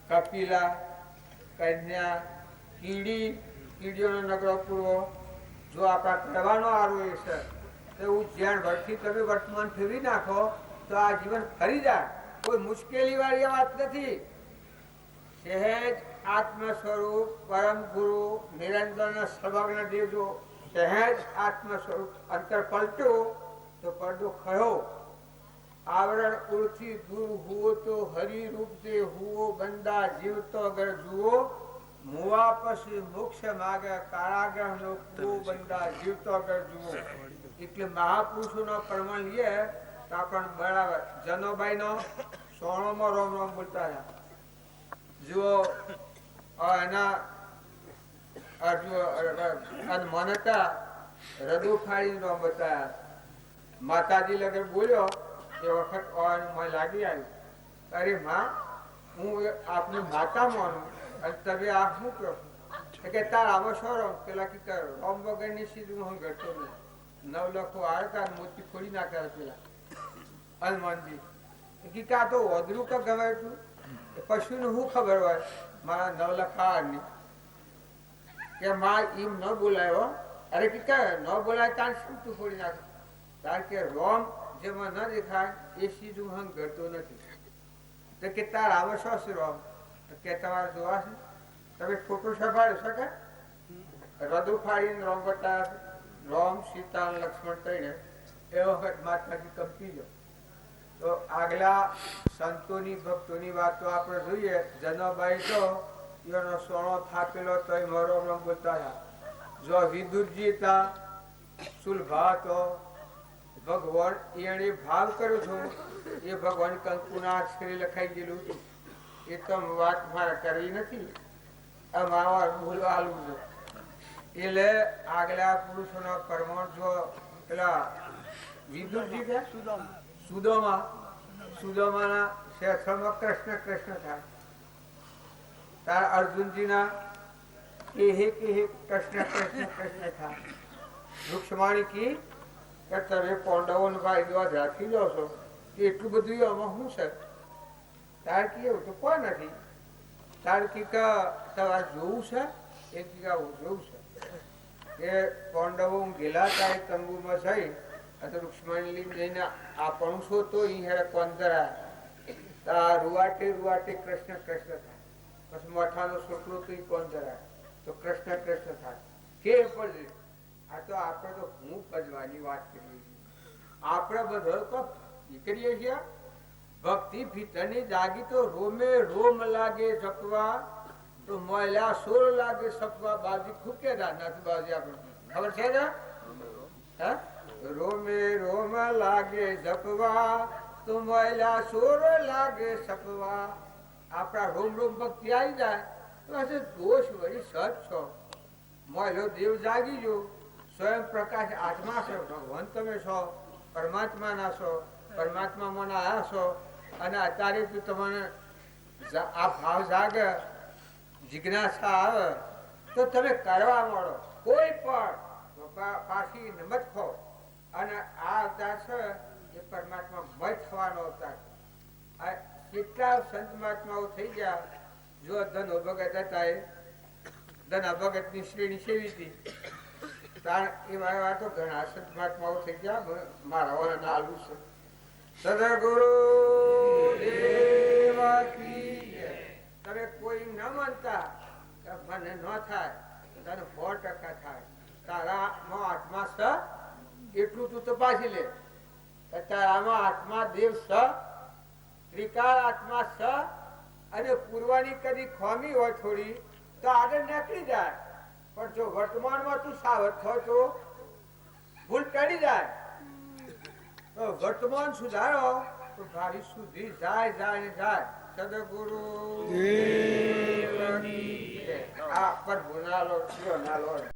કપિલા, કન્યા, કીડીઓનો નગરો પૂરવો. જો આપણા કહેવાનો આરો એ છે એવું જ્યાં વર્ષથી તમે વર્તમાન ફેરવી નાખો તો આ જીવન ફરી જાય. કોઈ મુશ્કેલી વાળી વાત નથી. સહેજ આત્મ સ્વરૂપ પરમ ગુરુ નિરંતર સર્વજ્ઞ દેવ જો સહેજ આત્મ સ્વરૂપ અંતર પલટ્યો તો પડદો ખરો. આવરણ ઉર્થી દૂર હુઓ તો હરિ રૂપ તે હુઓ બંદા જીવતો અગર જુઓ મુવા પછી મોક્ષ માગે કારાગ્રહ નો કુઓ બંદા જીવતો અગર જુઓ. એટલે મહાપુરુષો નો પ્રમાણ લઈએ તો આપણને બરાબર. જનોભાઈ નો સોણોમાં રોમ રોમ બોલતા હતા. જુઓ એના મનતા રદુ ફાડી રોમ બતાયા. માતાજી લગે બોલ્યો એ વખત લાગી આવ્યું, અરે માં હું આપની માતા માનું અને તમે આ શું કહો કે તાર આમાં શું રોમ? પેલા કે રોમ વગર ની સીધું હું ઘટતો નહીં. 9 લખો આવતા મોતી ખોડી નાખ્યા પેલા હનુમાનજી. કે આ તો ઓદરું કે ગવાય તું પશુ નું શું ખબર હોય મારા 9 લખા ની કે માં એમ ન બોલાયો. અરે કે ન બોલાય તાર શું તું ખોડી નાખ? તાર કે રોમ જેમાં ન દેખાય એ સીધું હંગ ઘટતો નથી. તો કે તાર આવો શું છે રોમ? કે તમારે જોવા છે તમે ફોટો સફાડી શકે? રદુ ફાડીને રોમ બતાવે. રોમ સીતા લક્ષ્મણ કહીને એ વખત માતાજી કંપી ગયો. તો આગલા સંતોની ભક્તોની વાતો આપણે જોઈએ. જનોભાઈ તો એનો સોનો થાપેલો તો મારો રોમ બોલતા હતા. જો વિદુરજી હતા, સુલભા હતો, ભગવાન એને ભાવ કર્યો છો એ ભગવાન કંકુના અક્ષરે લખાઈ ગયેલું હતું. એ તો વાત મારે કરવી નથી, આ મારા બોલવાનું છે. એટલે આગલા પુરુષોનો પરમાણ જો પેલા વિદુરજી છે સુદામાના ક્ષેત્રમાં કૃષ્ણ કૃષ્ણ થાય. તાર અર્જુનજીના કેહે કૃષ્ણ કૃષ્ણ કૃષ્ણ થાય. રૂક્ષ્માણી કી કે તમે પાંડવોનો ફાયદો રાખી લો છો એટલું બધું આમાં શું છે? તાર કી એવું તો કોઈ નથી. તાર કી તમારે જોવું છે એ કી જોવું છે કે પાંડવો ગેલા હતા તંબુમાં જઈ રૂક્ષ્મણી લઈને જઈને આપણું છો તો કોંતરા રૂવાટે રૂવાટે કૃષ્ણ કૃષ્ણ થાય. પછી મઠાનો છોકરો તો કોંતરા તો કૃષ્ણ કૃષ્ણ થાય. કે પડે આ તો આપણે તો હું ભજવાની વાત કરીએ છીએ. આપણે બધો કરીએ છીએ ભક્તિ ભીતરની જાગી તો રોમે રોમ લાગે જપવા તો મોયલા સોર લાગે સપવા. બાજી ખૂકે નથી બાજી આપણે ખબર છે ને? રોમે રોમ લાગે જપવા તો મોયલા સોર લાગે સપવા. આપણા રોમ રોમ ભક્તિ આવી જાય તો દોષ વળી સત છો. મોયલો દેવ જાગી ગયો. સ્વયં પ્રકાશ આત્મા છો. ભગવાન તમે છો, પરમાત્મા ના છો, પરમાત્મા મને આયા છો. અને અત્યારે તું તમને આ ભાવ જાગે, જિજ્ઞાસા આવે તો તમે કરવા મળો. કોઈ પણ પાછી નમત ખો. અને આ અવતાર છે એ પરમાત્મા મય થવાનો અવતાર. કેટલા સંત મહાત્માઓ થઈ ગયા. જો ધન અભગત હતા એ ધન અભગત ની શ્રેણી સેવી હતી. એ વાતો ઘણા સંત મહાત્માઓ થઈ ગયા. મારા વાળા નાલું છે. સદગુરુ તમે કોઈ ન માનતા મને ન થાય તને 100% થાય. તારામાં આત્મા સ એટલું તું તપાસી લે. તારામાં આત્મા દેવ સ, ત્રિકાળ આત્મા સ અને પૂર્વાની કદી ખોમી હોય થોડી તો આગળ નીકળી જાય. પણ જો વર્તમાનમાં તું સાવધ થયો તો ભૂલ પડી જાય. તો વર્તમાન સુધારો તો ભાવિ સુધી જાય. સદગુરુ આ પર ભૂનાલો